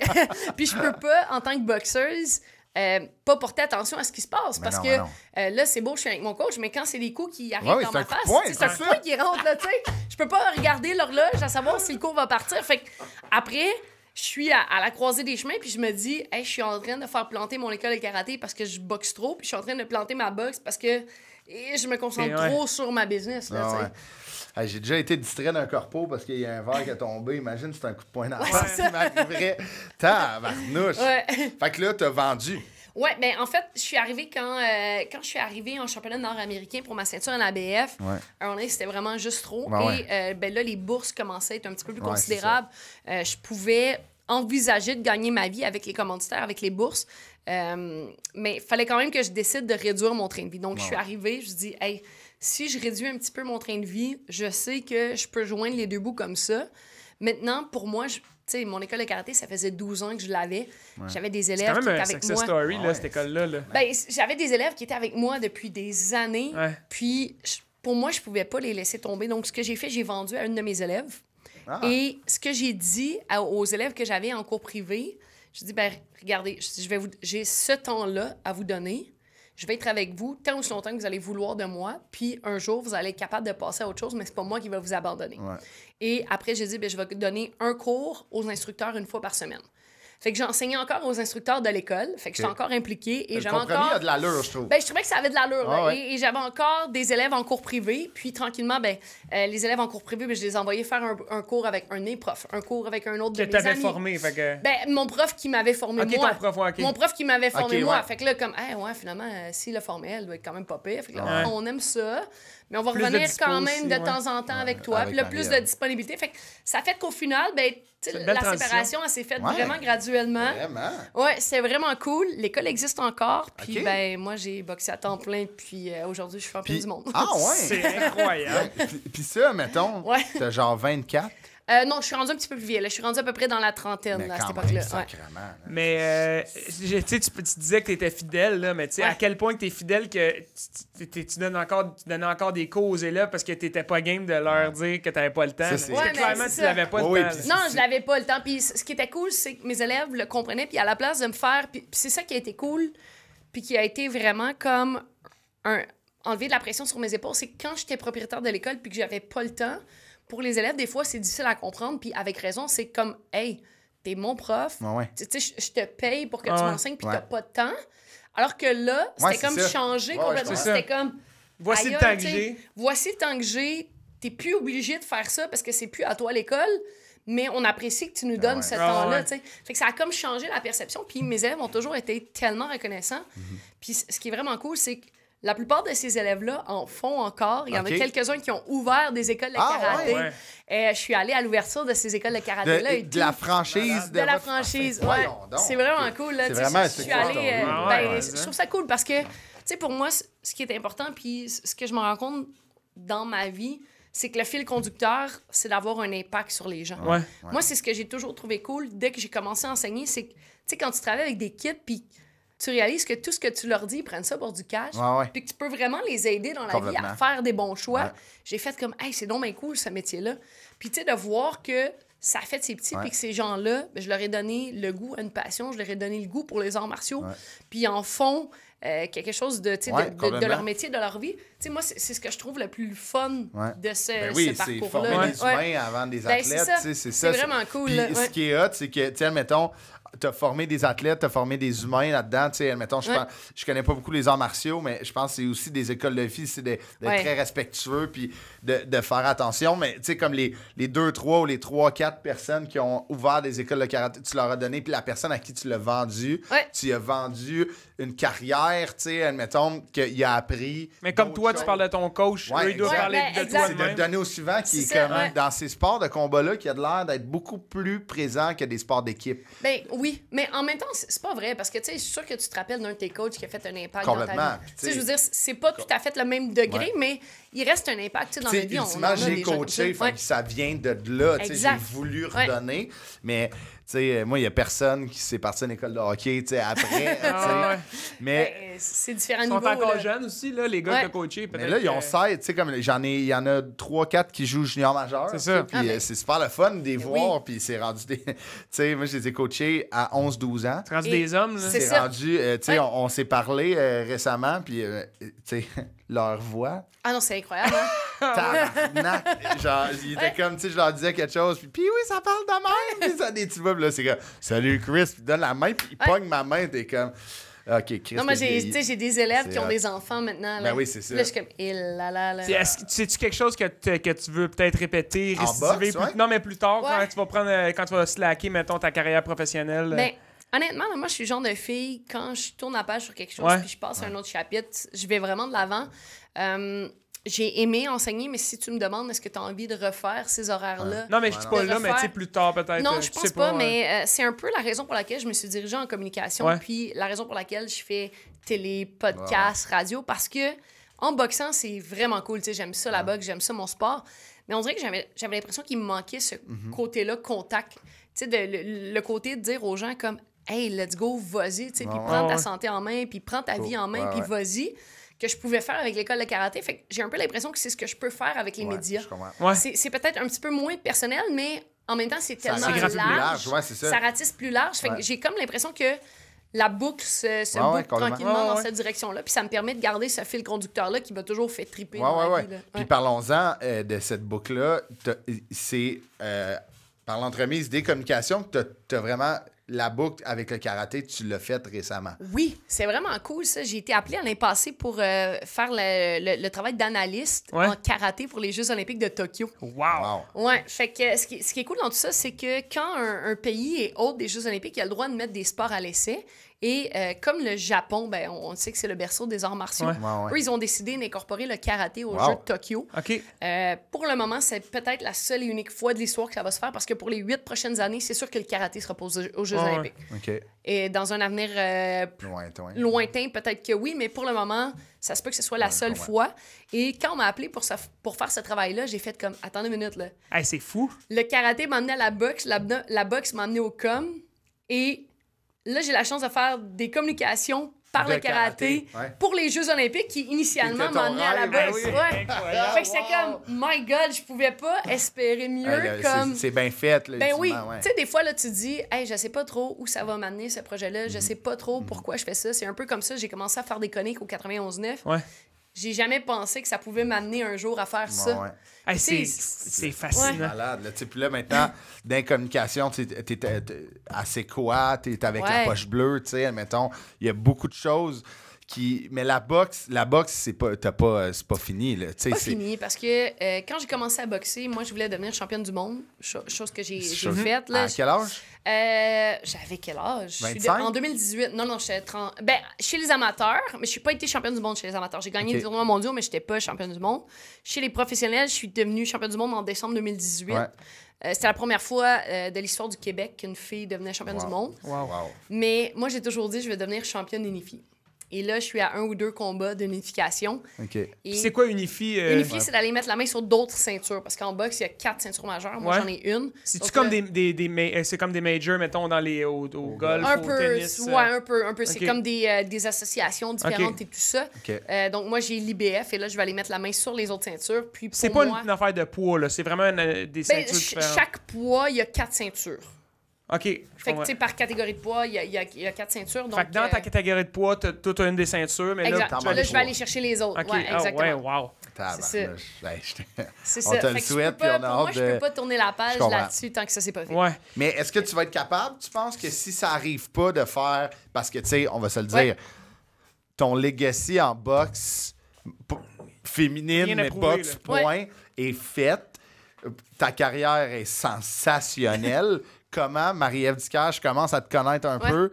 Puis je peux pas, en tant que boxeuse, pas porter attention à ce qui se passe. Parce que là, c'est beau, je suis avec mon coach, mais quand c'est des coups qui arrivent dans ma face, c'est un point qui rentre, là, tu sais. Je peux pas regarder l'horloge à savoir si le cours va partir. Fait que après, je suis à la croisée des chemins, puis je me dis, hey, je suis en train de faire planter mon école de karaté parce que je boxe trop, puis je suis en train de planter ma boxe parce que je me concentre trop sur ma business, là, tu sais. Hey, j'ai déjà été distrait d'un corpo parce qu'il y a un verre qui est tombé. Imagine, c'est un coup de poing dans la Ouais, face qui m'arriverait. Tabarnouche. Ouais. Fait que là, t'as vendu. Ouais, ben en fait, je suis arrivée quand je suis arrivée en championnat nord-américain pour ma ceinture en ABF. Ouais. Un moment donné, c'était vraiment juste trop. Ouais, Et ben là, les bourses commençaient à être un petit peu plus considérables. Je pouvais envisager de gagner ma vie avec les commanditaires, avec les bourses. Mais il fallait quand même que je décide de réduire mon train de vie. Donc, je suis arrivée, je me dis, hey, si je réduis un petit peu mon train de vie, je sais que je peux joindre les deux bouts comme ça. Maintenant, pour moi, tu sais, mon école de karaté, ça faisait 12 ans que je l'avais. Ouais. J'avais des élèves qui étaient avec moi. C'est quand même un success story, là, cette école-là. Là. Ben, j'avais des élèves qui étaient avec moi depuis des années. Ouais. Puis, pour moi, je pouvais pas les laisser tomber. Donc, ce que j'ai fait, j'ai vendu à une de mes élèves. Ah. Et ce que j'ai dit aux élèves que j'avais en cours privé, je dis, ben, regardez, j'ai ce temps-là à vous donner. Je vais être avec vous tant aussi longtemps que vous allez vouloir de moi. Puis un jour, vous allez être capable de passer à autre chose, mais c'est pas moi qui va vous abandonner. Ouais. Et après, j'ai dit, ben, je vais donner un cours aux instructeurs une fois par semaine. Fait que j'enseignais encore aux instructeurs de l'école. Fait que j'étais encore impliquée. Et j'avais encore... a de l'allure, je trouve. Ben, je trouvais que ça avait de l'allure. Ah, ouais. Et j'avais encore des élèves en cours privé. Puis tranquillement, ben, les élèves en cours privé, ben, je les envoyais faire un cours avec un de mes profs, un cours avec un autre de mes amis. Que t'avais formé, fait que... Ben, mon prof qui m'avait formé moi. Ton prof, Mon prof qui m'avait formé moi. Fait que là, comme, ouais, finalement, s'il l'a formé, elle doit être quand même pas pire. Fait que là, on aime ça. Mais on va revenir quand même de temps en temps avec toi. Puis là, plus de disponibilité. Fait que ça fait qu'au final, ben, la séparation, elle s'est faite vraiment graduellement. Vraiment? Ouais, c'est vraiment cool. L'école existe encore. Puis, ben, moi, j'ai boxé à temps plein. Puis aujourd'hui, je suis champion du monde. Ah, ouais? C'est incroyable. Puis ça, mettons, t'as genre 24. Non, je suis rendue un petit peu plus vieille. Là. Je suis rendue à peu près dans la trentaine à cette époque-là. Ouais. Mais tu disais que tu étais fidèle, là, mais à quel point tu es fidèle que tu donnais encore des cours aux élèves parce que tu n'étais pas game de leur dire que tu n'avais pas le temps. Parce que clairement, tu n'avais pas le temps. Non, je n'avais pas le temps. Puis ce qui était cool, c'est que mes élèves le comprenaient. Puis à la place de me faire... Puis c'est ça qui a été cool, puis qui a été vraiment comme enlever de la pression sur mes épaules. C'est que quand j'étais propriétaire de l'école puis que j'avais pas le temps... Pour les élèves, des fois, c'est difficile à comprendre. Puis avec raison, c'est comme, hey, t'es mon prof. Tu sais, je te paye pour que tu m'enseignes, puis t'as pas de temps. Alors que là, c'était comme changé complètement. C'était comme, voici le temps que j'ai. Voici le temps que j'ai. T'es plus obligé de faire ça parce que c'est plus à toi l'école. Mais on apprécie que tu nous donnes ce temps-là. Fait que ça a comme changé la perception. Puis mes élèves ont toujours été tellement reconnaissants. Puis ce qui est vraiment cool, c'est que la plupart de ces élèves-là en font encore. Il y en a quelques-uns qui ont ouvert des écoles de karaté. Je suis allée à l'ouverture de ces écoles de karaté-là. De la franchise. De la franchise, ouais. C'est vraiment cool. Là. Je suis allée... je trouve ça cool parce que, tu sais, pour moi, ce qui est important, puis ce que je me rends compte dans ma vie, c'est que le fil conducteur, c'est d'avoir un impact sur les gens. Moi, c'est ce que j'ai toujours trouvé cool dès que j'ai commencé à enseigner, c'est que, tu sais, quand tu travailles avec des kids, puis tu réalises que tout ce que tu leur dis, ils prennent ça pour du cash. Puis que tu peux vraiment les aider dans la vie à faire des bons choix. J'ai fait comme, hey, c'est donc bien cool ce métier-là. Puis tu sais, de voir que ça a fait ces petits, puis que ces gens-là, ben, je leur ai donné le goût à une passion, je leur ai donné le goût pour les arts martiaux, puis ils en font quelque chose de leur métier, de leur vie. T'sais, moi, c'est ce que je trouve le plus fun de ce parcours-là. Former des humains avant des athlètes. C'est vraiment cool. Puis ce qui est hot, c'est que, tu sais, admettons, t'as formé des athlètes, t'as formé des humains là-dedans. Tu sais, admettons, je connais pas beaucoup les arts martiaux, mais je pense que c'est aussi des écoles de vie, c'est d'être très respectueux puis de faire attention. Mais tu sais, comme les 2, 3 ou les 3, 4 personnes qui ont ouvert des écoles de karaté, tu leur as donné, puis la personne à qui tu l'as vendu, tu as vendu une carrière, tu sais, admettons, qu'il a appris. Mais comme toi, tu parles de ton coach, eux, ils doivent parler de toi. C'est de donner au suivant qui est comme dans ces sports de combat-là, qui a l'air d'être beaucoup plus présent que des sports d'équipe. Ben oui, mais en même temps, c'est pas vrai, parce que tu sais, je suis sûr que tu te rappelles d'un de tes coachs qui a fait un impact dans ta vie. Tu sais, je veux dire, c'est pas tout à fait le même degré, mais il reste un impact dans notre vie. J'ai coaché, ça vient de là. J'ai voulu redonner, mais moi, il n'y a personne qui s'est parti à une école de hockey après. Mais c'est différent. Ils sont encore jeunes aussi, là, les gars que tu as coachés. Mais là, ils ont 16. Il y en a 3-4 qui jouent junior majeur. C'est ça. Puis c'est super le fun de les voir. Puis c'est rendu des. Tu sais, moi, je les ai coachés à 11-12 ans. C'est rendu des hommes, là. C'est rendu. Tu sais, on s'est parlé récemment. Puis, tu sais, leur voix. Ah non, c'est incroyable, hein? Tabarnak! Genre, il était comme, tu sais, je leur disais quelque chose, puis oui, ça parle de même! Puis ça, des petits bobs, là, c'est comme, salut Chris, puis il donne la main, puis il pogne ma main, t'es comme, OK, Chris. Non, moi, j'ai des élèves qui ont des enfants maintenant. Là. Ben oui, c'est ça. Là, je suis comme, C'est-tu quelque chose que tu veux peut-être répéter, récidiver boxe, Non, mais plus tard, quand tu vas slacker, mettons, ta carrière professionnelle? Ben, honnêtement, là, moi, je suis le genre de fille, quand je tourne la page sur quelque chose puis je passe à un autre chapitre, je vais vraiment de l'avant. J'ai aimé enseigner, mais si tu me demandes, est-ce que tu as envie de refaire ces horaires-là? Non, mais je dis pas là, mais tu sais, plus tard peut-être. Non, je pense pas, mais c'est un peu la raison pour laquelle je me suis dirigée en communication, puis la raison pour laquelle je fais télé, podcast, radio, parce que en boxant, c'est vraiment cool. Tu sais, j'aime ça la boxe, j'aime ça mon sport, mais on dirait que j'avais l'impression qu'il me manquait ce côté-là, contact. Tu sais, le côté de dire aux gens comme « Hey, let's go, vas-y, tu sais, puis prends ta santé en main, puis prends ta vie en main, puis vas-y », que je pouvais faire avec l'école de karaté. Fait que j'ai un peu l'impression que c'est ce que je peux faire avec les médias. C'est peut-être un petit peu moins personnel, mais en même temps, c'est tellement large. Ça ratisse plus large. Fait que j'ai comme l'impression que la boucle se boucle tranquillement dans cette direction-là. Puis ça me permet de garder ce fil conducteur-là qui m'a toujours fait triper dans ma vie. Puis parlons-en de cette boucle-là. C'est par l'entremise des communications que tu as vraiment... La boucle avec le karaté, tu l'as faite récemment. Oui, c'est vraiment cool, ça. J'ai été appelée l'année passée pour faire le travail d'analyste en karaté pour les Jeux olympiques de Tokyo. Wow! Ouais, fait que ce qui est cool dans tout ça, c'est que quand un pays est hôte des Jeux olympiques, il a le droit de mettre des sports à l'essai. Et comme le Japon, ben, on sait que c'est le berceau des arts martiaux. Eux, ils ont décidé d'incorporer le karaté aux Jeux de Tokyo. Pour le moment, c'est peut-être la seule et unique fois de l'histoire que ça va se faire parce que pour les 8 prochaines années, c'est sûr que le karaté sera posé aux Jeux olympiques. Et dans un avenir lointain, peut-être que oui, mais pour le moment, ça se peut que ce soit la seule fois. Et quand on m'a appelé pour faire ce travail-là, j'ai fait comme, attendez une minute, là. Hey, c'est fou! Le karaté m'a amené à la boxe, la boxe m'a amené au com. Et là, j'ai la chance de faire des communications par le karaté pour les Jeux olympiques qui, initialement, m'emmenaient à la boxe. Fait que c'est comme, my God, je pouvais pas espérer mieux. C'est bien fait. Là, ben oui. Tu sais, des fois, là, tu te dis, hey, je sais pas trop où ça va m'amener, ce projet-là. Je sais pas trop pourquoi je fais ça. C'est un peu comme ça. J'ai commencé à faire des coniques au 91-9. J'ai jamais pensé que ça pouvait m'amener un jour à faire ça. Hey, c'est fascinant. Malade. Là, puis là, maintenant, dans la communication, t'es assez quoi, t'es avec la poche bleue, tu sais, admettons, il y a beaucoup de choses mais la boxe, c'est pas fini, là. C'est pas fini, parce que quand j'ai commencé à boxer, moi, je voulais devenir championne du monde, chose que j'ai faite. À quel âge? J'avais quel âge? 25? En 2018. Non, j'étais 30. Ben, chez les amateurs, mais je n'ai pas été championne du monde chez les amateurs. J'ai gagné des tournois mondiaux, mais je n'étais pas championne du monde. Chez les professionnels, je suis devenue championne du monde en décembre 2018. C'était la première fois de l'histoire du Québec qu'une fille devenait championne du monde. Mais moi, j'ai toujours dit je vais devenir championne unifiée. Et là, je suis à 1 ou 2 combats d'unification. OK. Et c'est quoi unifie? Unifier, c'est d'aller mettre la main sur d'autres ceintures. Parce qu'en boxe, il y a 4 ceintures majeures. Moi, j'en ai une. C'est-tu comme c'est comme des majors, mettons, au golf, au tennis? Un peu. C'est comme des associations différentes et tout ça. Donc, moi, j'ai l'IBF et là, je vais aller mettre la main sur les autres ceintures. Puis c'est pas une affaire de poids, là. C'est vraiment des ceintures différentes. Chaque poids, il y a 4 ceintures. OK. Fait que, tu sais, par catégorie de poids, il y a 4 ceintures. Donc, fait que dans ta catégorie de poids, tu as une des ceintures, mais exact. là, je vais aller chercher les autres. OK. Ouais, exactement. Wow. C'est ça. On te le souhaite, puis on a hâte de... Moi, je peux pas tourner la page là-dessus tant que ça s'est pas fait. Ouais. Mais est-ce que tu vas être capable, tu penses, que si ça arrive pas de faire... Parce que, tu sais, on va se le dire, ton legacy en boxe féminine, mais boxe, point, est faite. Ta carrière est sensationnelle. Comment, Marie-Ève Dicker, je commence à te connaître un peu.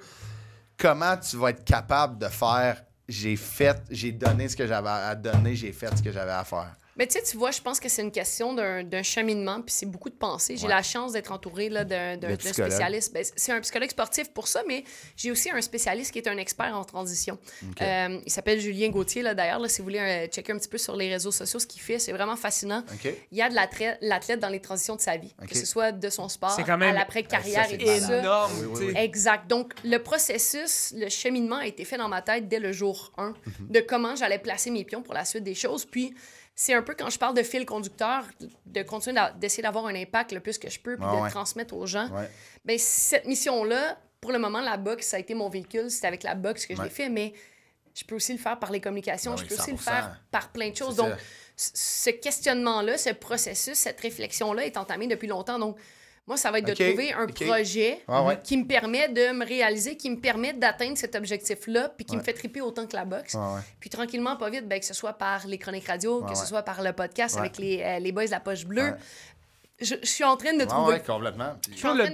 Comment tu vas être capable de faire j'ai donné ce que j'avais à donner, j'ai fait ce que j'avais à faire? Mais tu vois, je pense que c'est une question d'un cheminement, puis c'est beaucoup de pensée. J'ai la chance d'être entourée d'un spécialiste. Ben, c'est un psychologue sportif pour ça, mais j'ai aussi un spécialiste qui est un expert en transition. Il s'appelle Julien Gauthier, d'ailleurs. Si vous voulez checker un petit peu sur les réseaux sociaux, ce qu'il fait, c'est vraiment fascinant. Il y a de l'athlète dans les transitions de sa vie, que ce soit de son sport à l'après-carrière et tout ça. Énorme. Exact. Donc, le processus, le cheminement a été fait dans ma tête dès le jour 1 de comment j'allais placer mes pions pour la suite des choses. Puis, c'est un peu quand je parle de fil conducteur, de continuer d'essayer d'avoir un impact le plus que je peux, puis de le transmettre aux gens. Bien, cette mission-là, pour le moment, la boxe, ça a été mon véhicule. C'est avec la boxe que je l'ai fait, mais je peux aussi le faire par les communications. Je peux aussi le faire par plein de choses. Donc, ce questionnement-là, ce processus, cette réflexion-là est entamé depuis longtemps. Donc, moi, ça va être de trouver un projet qui me permet de me réaliser, qui me permet d'atteindre cet objectif-là, puis qui me fait triper autant que la boxe. Puis tranquillement, pas vite, que ce soit par les chroniques radio, que ce soit par le podcast avec les boys de la poche bleue. Je suis en train de trouver... complètement.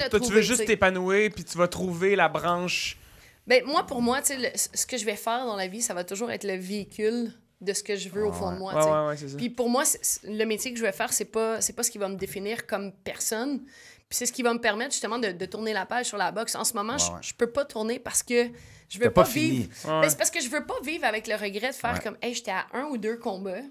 Toi, tu veux juste t'épanouir, puis tu vas trouver la branche... Ben, pour moi, ce que je vais faire dans la vie, ça va toujours être le véhicule de ce que je veux au fond de moi. Puis pour moi, le métier que je vais faire, c'est pas ce qui va me définir comme personne. Puis c'est ce qui va me permettre justement de tourner la page sur la boxe. En ce moment, je peux pas tourner parce que je veux pas vivre. Mais c'est parce que je veux pas vivre avec le regret de faire comme hey, j'étais à 1 ou 2 combats.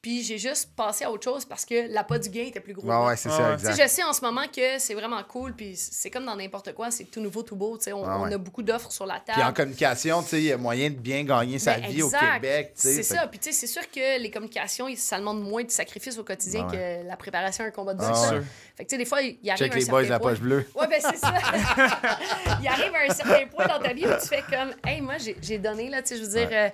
Puis j'ai juste passé à autre chose parce que l'appât du gain était plus gros. C'est ça, exact. Je sais en ce moment que c'est vraiment cool, puis c'est comme dans n'importe quoi, c'est tout nouveau, tout beau. On a beaucoup d'offres sur la table. Puis en communication, il y a moyen de bien gagner sa vie au Québec. C'est ça. Puis c'est sûr que les communications, ça demande moins de sacrifices au quotidien que la préparation à un combat de boxe. Fait que des fois, il arrive check les boys de la poche bleue. Ouais, ben c'est ça. Il arrive à un certain point dans ta vie où tu fais comme, hey, moi, j'ai donné, là, je veux dire...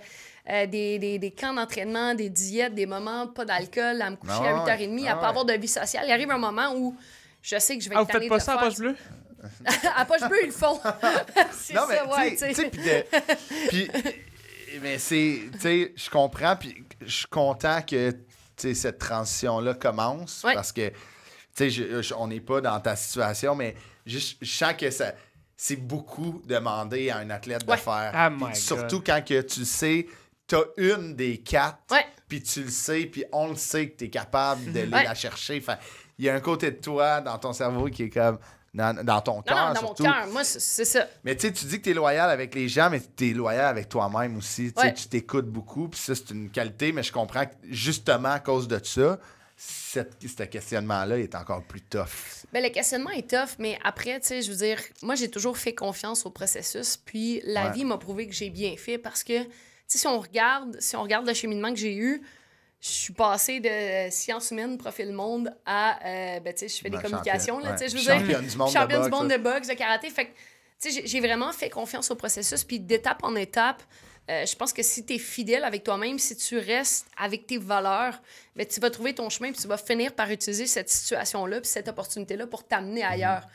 des camps d'entraînement, des diètes, des moments, pas d'alcool, à me coucher à 8h30, à pas avoir de vie sociale. Il arrive un moment où je sais que je vais être tannée de le faire. Vous faites pas ça à Poche Bleue? À Poche Bleue, ils le font. C'est non, ça, mais tu sais, puis mais c'est, tu sais, je comprends, puis je suis content que, tu sais, cette transition-là commence, parce que, tu sais, on n'est pas dans ta situation, mais je sens que ça... C'est beaucoup demandé à un athlète de faire. Surtout quand que tu sais, t'as une des 4, puis tu le sais, puis on le sait que t'es capable de la chercher. Il y a un côté de toi dans ton cerveau qui est comme... Dans ton cœur, surtout. Dans mon cœur, moi, c'est ça. Mais tu sais, tu dis que t'es loyal avec les gens, mais t'es loyal avec toi-même aussi. Tu t'écoutes beaucoup, puis ça, c'est une qualité, mais je comprends que justement, à cause de ça, ce questionnement-là est encore plus tough. Bien, le questionnement est tough, mais après, tu sais, je veux dire, moi, j'ai toujours fait confiance au processus, puis la vie m'a prouvé que j'ai bien fait parce que, tu sais, si on regarde le cheminement que j'ai eu, je suis passée de sciences humaines, profil monde, à, tu sais, je fais des communications, là, tu sais, je veux dire, championne du monde de boxe, de karaté, fait que, tu sais, j'ai vraiment fait confiance au processus, puis d'étape en étape, je pense que si tu es fidèle avec toi-même, si tu restes avec tes valeurs, bien, tu vas trouver ton chemin puis tu vas finir par utiliser cette situation-là puis cette opportunité-là pour t'amener ailleurs.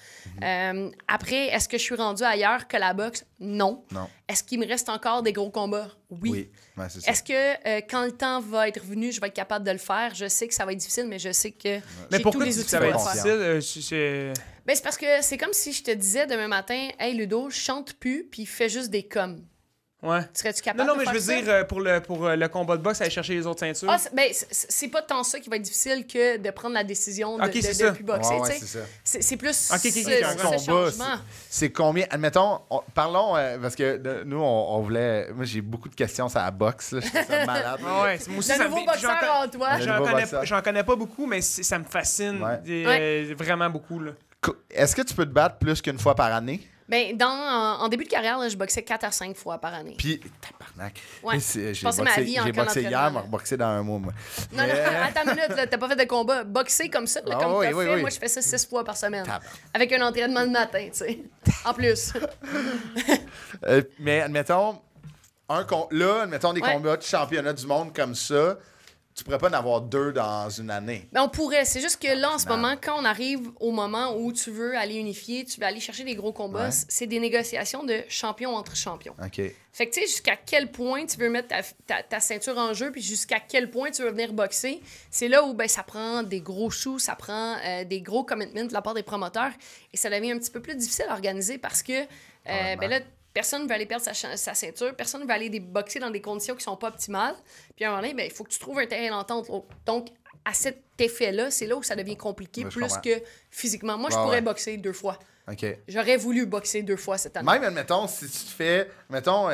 Après, est-ce que je suis rendue ailleurs que la boxe? Non. Est-ce qu'il me reste encore des gros combats? Oui. Ouais, c'est ça. Est-ce que quand le temps va être venu, je vais être capable de le faire? Je sais que ça va être difficile, mais je sais que j'ai tous les outils pour le faire. Ben, c'est parce que c'est comme si je te disais demain matin, « Hey, Ludo, je chante plus puis fais juste des coms. » Ouais. Serais-tu capable Non, de mais je faire veux ça? dire, pour le combat de boxe, aller chercher les autres ceintures. Ah, c'est pas tant ça qui va être difficile que de prendre la décision de plus boxer. Ouais, tu c'est ça. c'est plus un combat, changement. c'est combien? Admettons, parlons, parce que nous, on voulait... Moi, j'ai beaucoup de questions sur la boxe. Là, je trouve ça malade. Ouais, moi aussi, Le nouveau boxeur en toi. J'en connais pas beaucoup, mais ça me fascine vraiment beaucoup. Là. Est-ce que tu peux te battre plus qu'une fois par année? Ben, en début de carrière, là, je boxais 4 à 5 fois par année. Puis, tabarnak. Ouais. J'ai passé ma vie en boxé camp hier, d'entraînement, m'a boxé dans un mois, moi. Non, attends une minute, là, t'as pas fait de combat. Boxer comme ça, là, comme t'as fait, moi, je fais ça 6 fois par semaine. Avec un entraînement le matin, tu sais. En plus. Mais admettons, admettons des combats de championnat du monde comme ça, tu pourrais pas en avoir 2 dans une année. Ben, on pourrait. C'est juste que là, en ce moment, quand on arrive au moment où tu veux aller unifier, tu veux aller chercher des gros combats, c'est des négociations de champion entre champions. OK. Fait que, tu sais, jusqu'à quel point tu veux mettre ta ceinture en jeu, puis jusqu'à quel point tu veux venir boxer, c'est là où, ben, ça prend des gros sous, ça prend des gros commitments de la part des promoteurs, et ça devient un petit peu plus difficile à organiser parce que, ben là, personne ne veut aller perdre sa ceinture, personne ne veut aller boxer dans des conditions qui sont pas optimales. Puis à un moment donné, ben, il faut que tu trouves un terrain d'entente. Donc, à cet effet-là, c'est là où ça devient compliqué, plus que physiquement. Moi, je pourrais boxer 2 fois. OK. J'aurais voulu boxer 2 fois cette année. Même, admettons, si tu te fais... Admettons,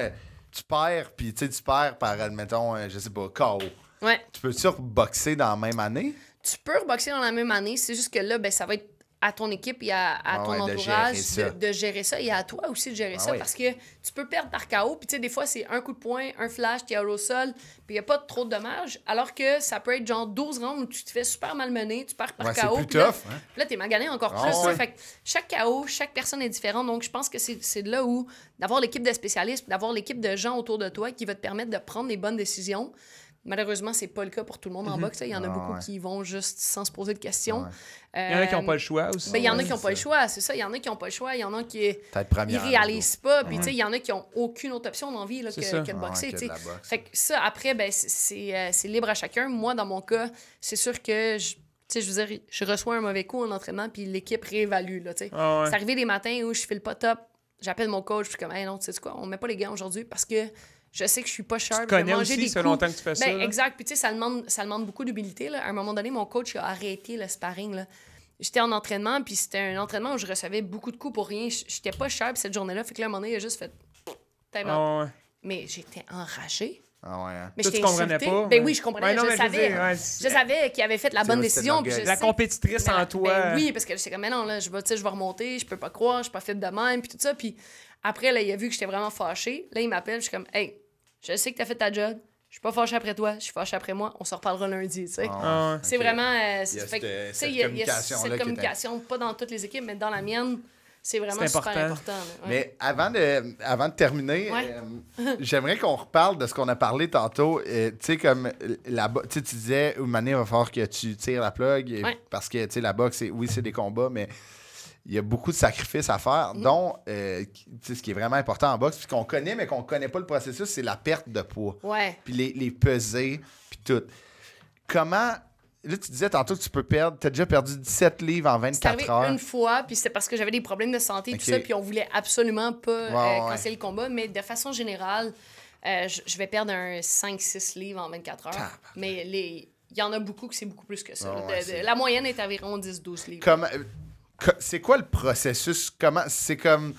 tu perds, puis tu perds par, admettons, je sais pas, KO. Ouais. Tu peux-tu boxer dans la même année? Tu peux boxer dans la même année. C'est juste que là, ben, ça va être à ton équipe et à ton entourage de gérer ça et à toi aussi de gérer ça parce que tu peux perdre par KO puis tu sais des fois c'est un coup de poing, un flash, tu es au sol puis il n'y a pas trop de dommages alors que ça peut être genre 12 rounds où tu te fais super malmener, tu perds par KO puis là t'es magané encore plus. Fait que chaque KO, chaque personne est différente donc je pense que c'est de là où d'avoir l'équipe de spécialistes, d'avoir l'équipe de gens autour de toi qui va te permettre de prendre les bonnes décisions. Malheureusement, c'est pas le cas pour tout le monde en boxe. Il y en a beaucoup qui vont juste sans se poser de questions. Il y en a qui n'ont pas le choix aussi. Ben, il y en a qui n'ont pas le choix, c'est ça. Il y en a qui n'ont pas le choix. Il y en a qui ne réalisent pas. Puis, il y en a qui n'ont aucune autre option dans la vie là, que de boxer. Fait que ça, après, ben, c'est libre à chacun. Moi, dans mon cas, c'est sûr que je veux dire, je reçois un mauvais coup en entraînement, puis l'équipe réévalue. Là, C'est arrivé des matins où je file pas top. J'appelle mon coach, je suis comme, hey, non, tu sais quoi, on met pas les gants aujourd'hui parce que je sais que je suis pas sharp. Tu connais aussi, ça fait longtemps que tu fais ça. Exact. Puis, tu sais, ça demande beaucoup d'humilité. À un moment donné, mon coach a arrêté le sparring. Là. J'étais en entraînement, puis c'était un entraînement où je recevais beaucoup de coups pour rien. J'étais pas sharp cette journée-là. Fait que là, à un moment donné, il a juste fait. Mais j'étais enragée. Mais tu comprenais pas? Ben oui, je comprenais. Je savais qu'il avait fait la bonne décision. La compétitrice en toi. Ben oui, parce que j'étais comme, mais non, là, je vais remonter, je peux pas croire, je suis pas faite de même, puis tout ça. Puis après, là, il a vu que j'étais vraiment fâchée. Là, il m'appelle, je suis comme, hey, je sais que t'as fait ta job. Je suis pas fâchée après toi, je suis fâchée après moi. On se reparlera lundi, tu sais. C'est vraiment... Il y a cette communication, pas dans toutes les équipes, mais dans la mienne, c'est vraiment super important. Mais avant de terminer, j'aimerais qu'on reparle de ce qu'on a parlé tantôt. Tu sais, comme tu disais, une manière, il va falloir que tu tires la plug, parce que, tu sais, la boxe, c'est des combats, mais il y a beaucoup de sacrifices à faire, dont ce qui est vraiment important en boxe, puis qu'on connaît, mais qu'on connaît pas le processus, c'est la perte de poids. Puis les pesées, puis tout. Comment... Là, tu disais tantôt que tu peux perdre... Tu as déjà perdu 17 livres en 24 heures. Une fois, puis c'était parce que j'avais des problèmes de santé, tout ça, puis on voulait absolument pas canceller le combat, mais de façon générale, je vais perdre un 5-6 livres en 24 heures. Mais il y en a beaucoup que c'est beaucoup plus que ça. La moyenne est environ 10-12 livres. C'est quoi le processus? C'est comme...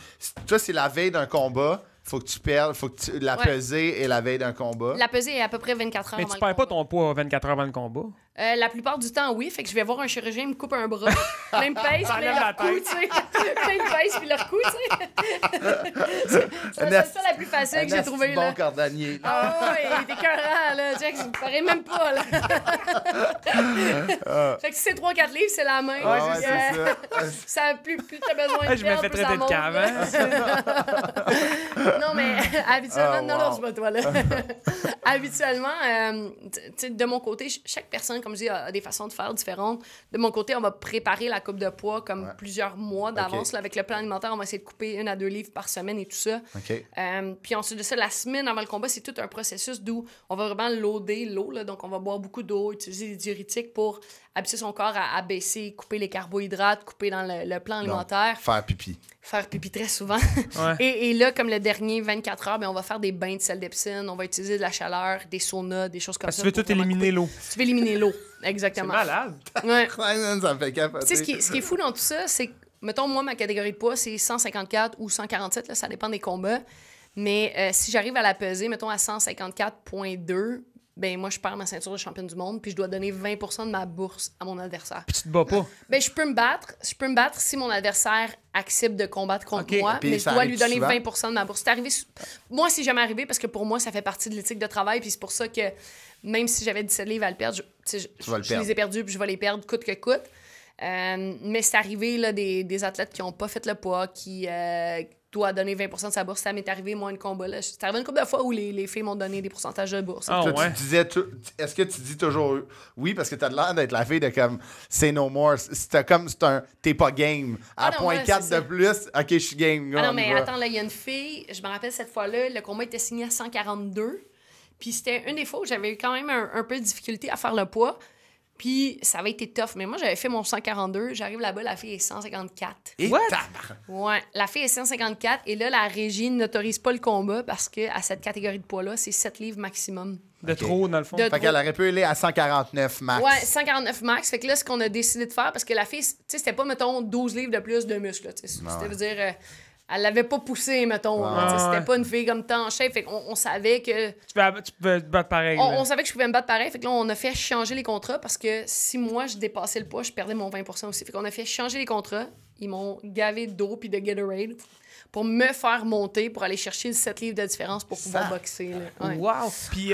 Toi, c'est la veille d'un combat... Faut que tu perdes, la pesée est la veille d'un combat. La pesée est à peu près 24 heures avant le combat. Mais tu perds pas ton poids 24 heures avant le combat? La plupart du temps, oui. Fait que je vais voir un chirurgien, il me coupe un bras, plein de pèse, puis le recou, tu sais. Plein de pèse, puis le recou, tu sais. C'est ça la plus facile que j'ai trouvé, là. Bon cordonnier. Ah oui, il était écœurant, là. Jack, ça me paraît même pas, là. Fait que si c'est 3-4 livres, c'est la main. C'est ça. Plus t'as besoin de je me fais traiter de cave, Non, mais habituellement... Non, c'est pas toi, là. Habituellement, tu sais, de mon côté, chaque personne, comme je dis, a des façons de faire différentes. De mon côté, on va préparer la coupe de poids comme plusieurs mois d'avance. Là, avec le plan alimentaire, on va essayer de couper 1 à 2 livres par semaine et tout ça. Puis ensuite de ça, la semaine avant le combat, c'est tout un processus d'où on va vraiment loader l'eau. Donc, on va boire beaucoup d'eau, utiliser des diurétiques pour habituer son corps à baisser, couper les carbohydrates, couper dans le plan alimentaire. Donc, faire pipi. Faire pipi très souvent. Et là, comme le dernier 24 heures, on va faire des bains de sel d'Epsom, on va utiliser de la chaleur, des saunas, des choses comme ça. Tu veux tout éliminer l'eau. Tu veux éliminer l'eau, exactement. C'est malade. Ouais. Ça me fait capoter. Tu sais, ce qui est fou dans tout ça, c'est que, mettons, moi, ma catégorie de poids, c'est 154 ou 147, là, ça dépend des combats. Mais si j'arrive à la peser, mettons, à 154,2, ben moi, je perds ma ceinture de championne du monde, puis je dois donner 20% de ma bourse à mon adversaire. Puis tu te bats pas. Ben, je peux me battre si mon adversaire accepte de combattre contre moi, puis mais je ça dois arrive lui donner souvent? 20% de ma bourse. C'est arrivé... Moi, c'est jamais arrivé parce que pour moi, ça fait partie de l'éthique de travail, puis c'est pour ça que même si j'avais 17 livres à le perdre, je les ai perdus, puis je vais les perdre coûte que coûte. Mais c'est arrivé là, des athlètes qui n'ont pas fait le poids, qui doivent donner 20% de sa bourse. Ça m'est arrivé, moi, une combat. Là. C'est arrivé une couple de fois où les filles m'ont donné des pourcentages de bourse. Oh, Toi, ouais. tu disais, est-ce que tu dis toujours oui parce que t'as l'air d'être la fille de comme say no more. T'es pas game. À non, 0.4 de plus, ok, je suis game. Ah non, mais attends, là, il y a une fille, je me rappelle cette fois-là, le combat était signé à 142. Puis c'était une des fois où j'avais eu quand même un peu de difficulté à faire le poids. Puis ça avait été tough. Mais moi, j'avais fait mon 142. J'arrive là-bas, la fille est 154. Et What? Ouais, la fille est 154. Et là, la régie n'autorise pas le combat parce qu'à cette catégorie de poids-là, c'est 7 livres maximum. De trop, dans le fond. De- Fait qu'elle aurait pu aller à 149 max. Ouais, 149 max. Fait que là, ce qu'on a décidé de faire, parce que la fille, tu sais, c'était pas, mettons, 12 livres de plus de muscles. Là, c'était veut dire... elle l'avait pas poussé, mettons. Là, c'était pas une fille comme tant en shape. Fait qu'on savait que... Tu peux te battre pareil. On savait que je pouvais me battre pareil. Fait que là, on a fait changer les contrats parce que si moi, je dépassais le poids, je perdais mon 20% aussi. Fait qu'on a fait changer les contrats. Ils m'ont gavé d'eau puis de Gatorade pour me faire monter, pour aller chercher 7 livres de différence pour pouvoir boxer. Là. Ouais. Wow! Puis,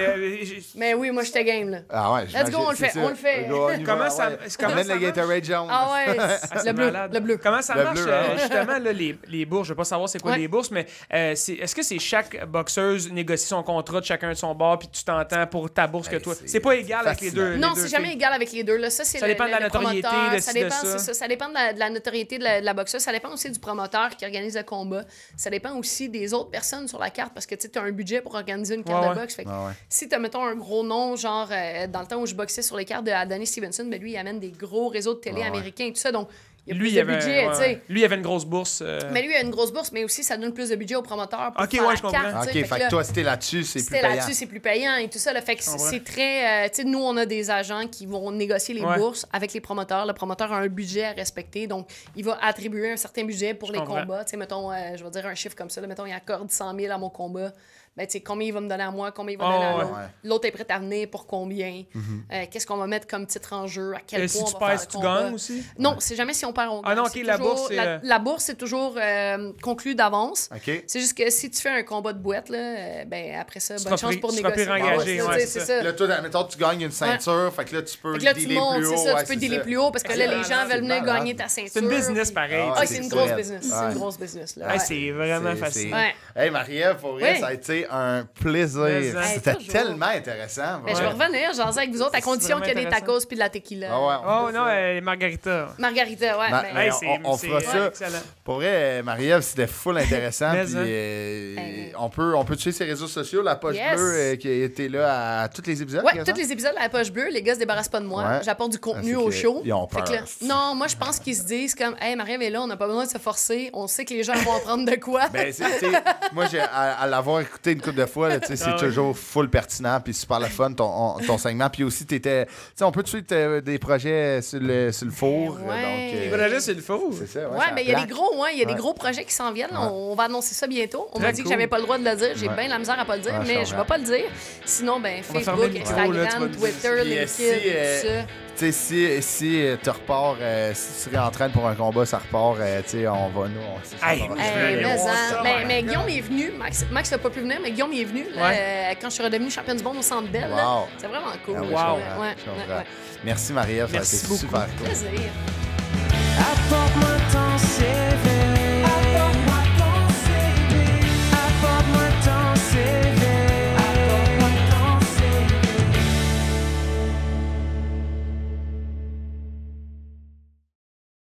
Mais oui, moi, j'étais game. Là. Ah ouais, Let's go, on le fait. On le fait. Comment ça Amène le Gatorade jaune. Ah ouais, c'est le bleu. malade. Le bleu. Comment ça Le marche, bleu, hein? justement, là, les bourses? Je veux pas savoir c'est quoi Ouais. les bourses, mais est-ce que c'est chaque boxeuse négocie son contrat de chacun de son bord, puis tu t'entends pour ta bourse que toi? C'est pas égal avec les fascinant. deux. Non, les deux c'est jamais filles. égal avec les deux. Là. Ça dépend de la notoriété, promoteur. de Ça ci, de dépend, ça. c'est ça. Ça dépend de la notoriété de la boxeuse. Ça dépend aussi du promoteur qui organise le combat. Ça dépend aussi des autres personnes sur la carte parce que tu as un budget pour organiser une carte de boxe. Fait que si tu as, mettons, un gros nom, genre dans le temps où je boxais sur les cartes de Adonis Stevenson, ben lui, il amène des gros réseaux de télé américains et tout ça. Donc, il y a plus de budget, tu sais. Lui, il avait une grosse bourse. Mais lui, il a une grosse bourse, mais aussi, ça donne plus de budget au promoteur pour Ok, faire ouais, la je comprends. carte. Ok, tu sais. fait que toi, c'était là-dessus, c'est plus C'était payant. là-dessus, c'est plus payant et tout ça. Là, fait que c'est très... tu sais, nous, on a des agents qui vont négocier les bourses avec les promoteurs. Le promoteur a un budget à respecter, donc il va attribuer un certain budget pour les combats. Tu sais, mettons, je vais dire un chiffre comme ça. Là, mettons, il accorde 100 000 à mon combat. Ben, tu sais, combien il va me donner à moi, combien il va donner à l'autre. ouais. L'autre est prêt à venir pour combien. Qu'est-ce qu'on va mettre comme titre en jeu, à quel Si point tu on va faire perds, le tu combat. gagnes aussi? Non, c'est jamais si on perd, on gagne. Ah non, ok, C'est la toujours- bourse, c'est... la bourse, c'est toujours conclu d'avance. OK. C'est juste que si tu fais un combat de boîte, là, ben après ça, bonne chance pour tu seras négocier. plus engagé, Ouais, ouais, c'est c'est ça. Là, toi, admettons, tu gagnes une ceinture, fait que là, tu peux Fait que là, tu dealer montes, plus c'est haut. ça, ouais, tu peux c'est dealer ça. plus haut parce que là, les gens veulent venir malade. gagner ta ceinture. C'est une business puis- pareil. Ah, Ah, ouais, c'est une c'est grosse vrai. business. C'est Ouais. une grosse business. Là. Ouais, Ouais. c'est vraiment C'est- fascinant. Ouais. Hey, Marie-Ève, pour vrai, Oui. ça a été un plaisir. Mais, C'était toujours. tellement intéressant. Ben, je vais revenir, j'en sais avec vous autres, à C'est condition qu'il y ait des vraiment tacos puis de la tequila. Ah ouais, Oh non, Margarita. Margarita, ouais. Mais mais- Hey, on fera ça. excellent. Pour vrai, Marie-Ève, c'était full intéressant. Mais, Puis, hein. on peut tuer ses réseaux sociaux, la poche Yes. bleue qui était là à tous les épisodes. Ouais, quasiment. tous les épisodes de la poche bleue, les gars se débarrassent pas de moi. Ouais. J'apporte du contenu Ah, c'est au que show. ils ont Fait que peur. là, non, moi, je pense qu'ils se disent comme, hey, Marie-Ève est là, on n'a pas besoin de se forcer. On sait que les gens vont apprendre de quoi. Ben, tu sais, moi, à l'avoir écouté une couple de fois, là, tu sais, c'est Ah ouais. toujours full pertinent puis super le fun, ton segment. Puis aussi, t'étais... Tu sais, on peut tuer des projets sur le four. Ouais. Donc, Les projets, c'est le faux. c'est ça, Ouais, mais il y a des gros, il y a des Ouais. gros projets qui s'en viennent. On va annoncer ça bientôt. On m'a Très dit que cool. j'avais pas le droit de le dire. J'ai Ouais. bien la misère à pas le dire, Ouais, je mais je comprends. vais pas le dire. Sinon, ben, On va fermer Facebook, le micro, là, tu vas Instagram, le dire. Twitter, Puis, LinkedIn, tout ça. Tu sais, si tu repars, si tu réentraînes pour un combat, ça repart, tu sais, on va, nous, on sait ça, Hey, on va- hey, Mais, mais on mais Guillaume est venu. Max n'a pas pu venir, mais Guillaume est venu là, quand je suis redevenue championne du monde au Centre Bell. là. Wow. C'est vraiment cool. Ah oui, Wow. je comprends, Ouais, je comprends. ouais, ouais. Merci Marie-Ève, ça a Merci été beaucoup. super cool. Plaisir. Apporte-moi ton CV.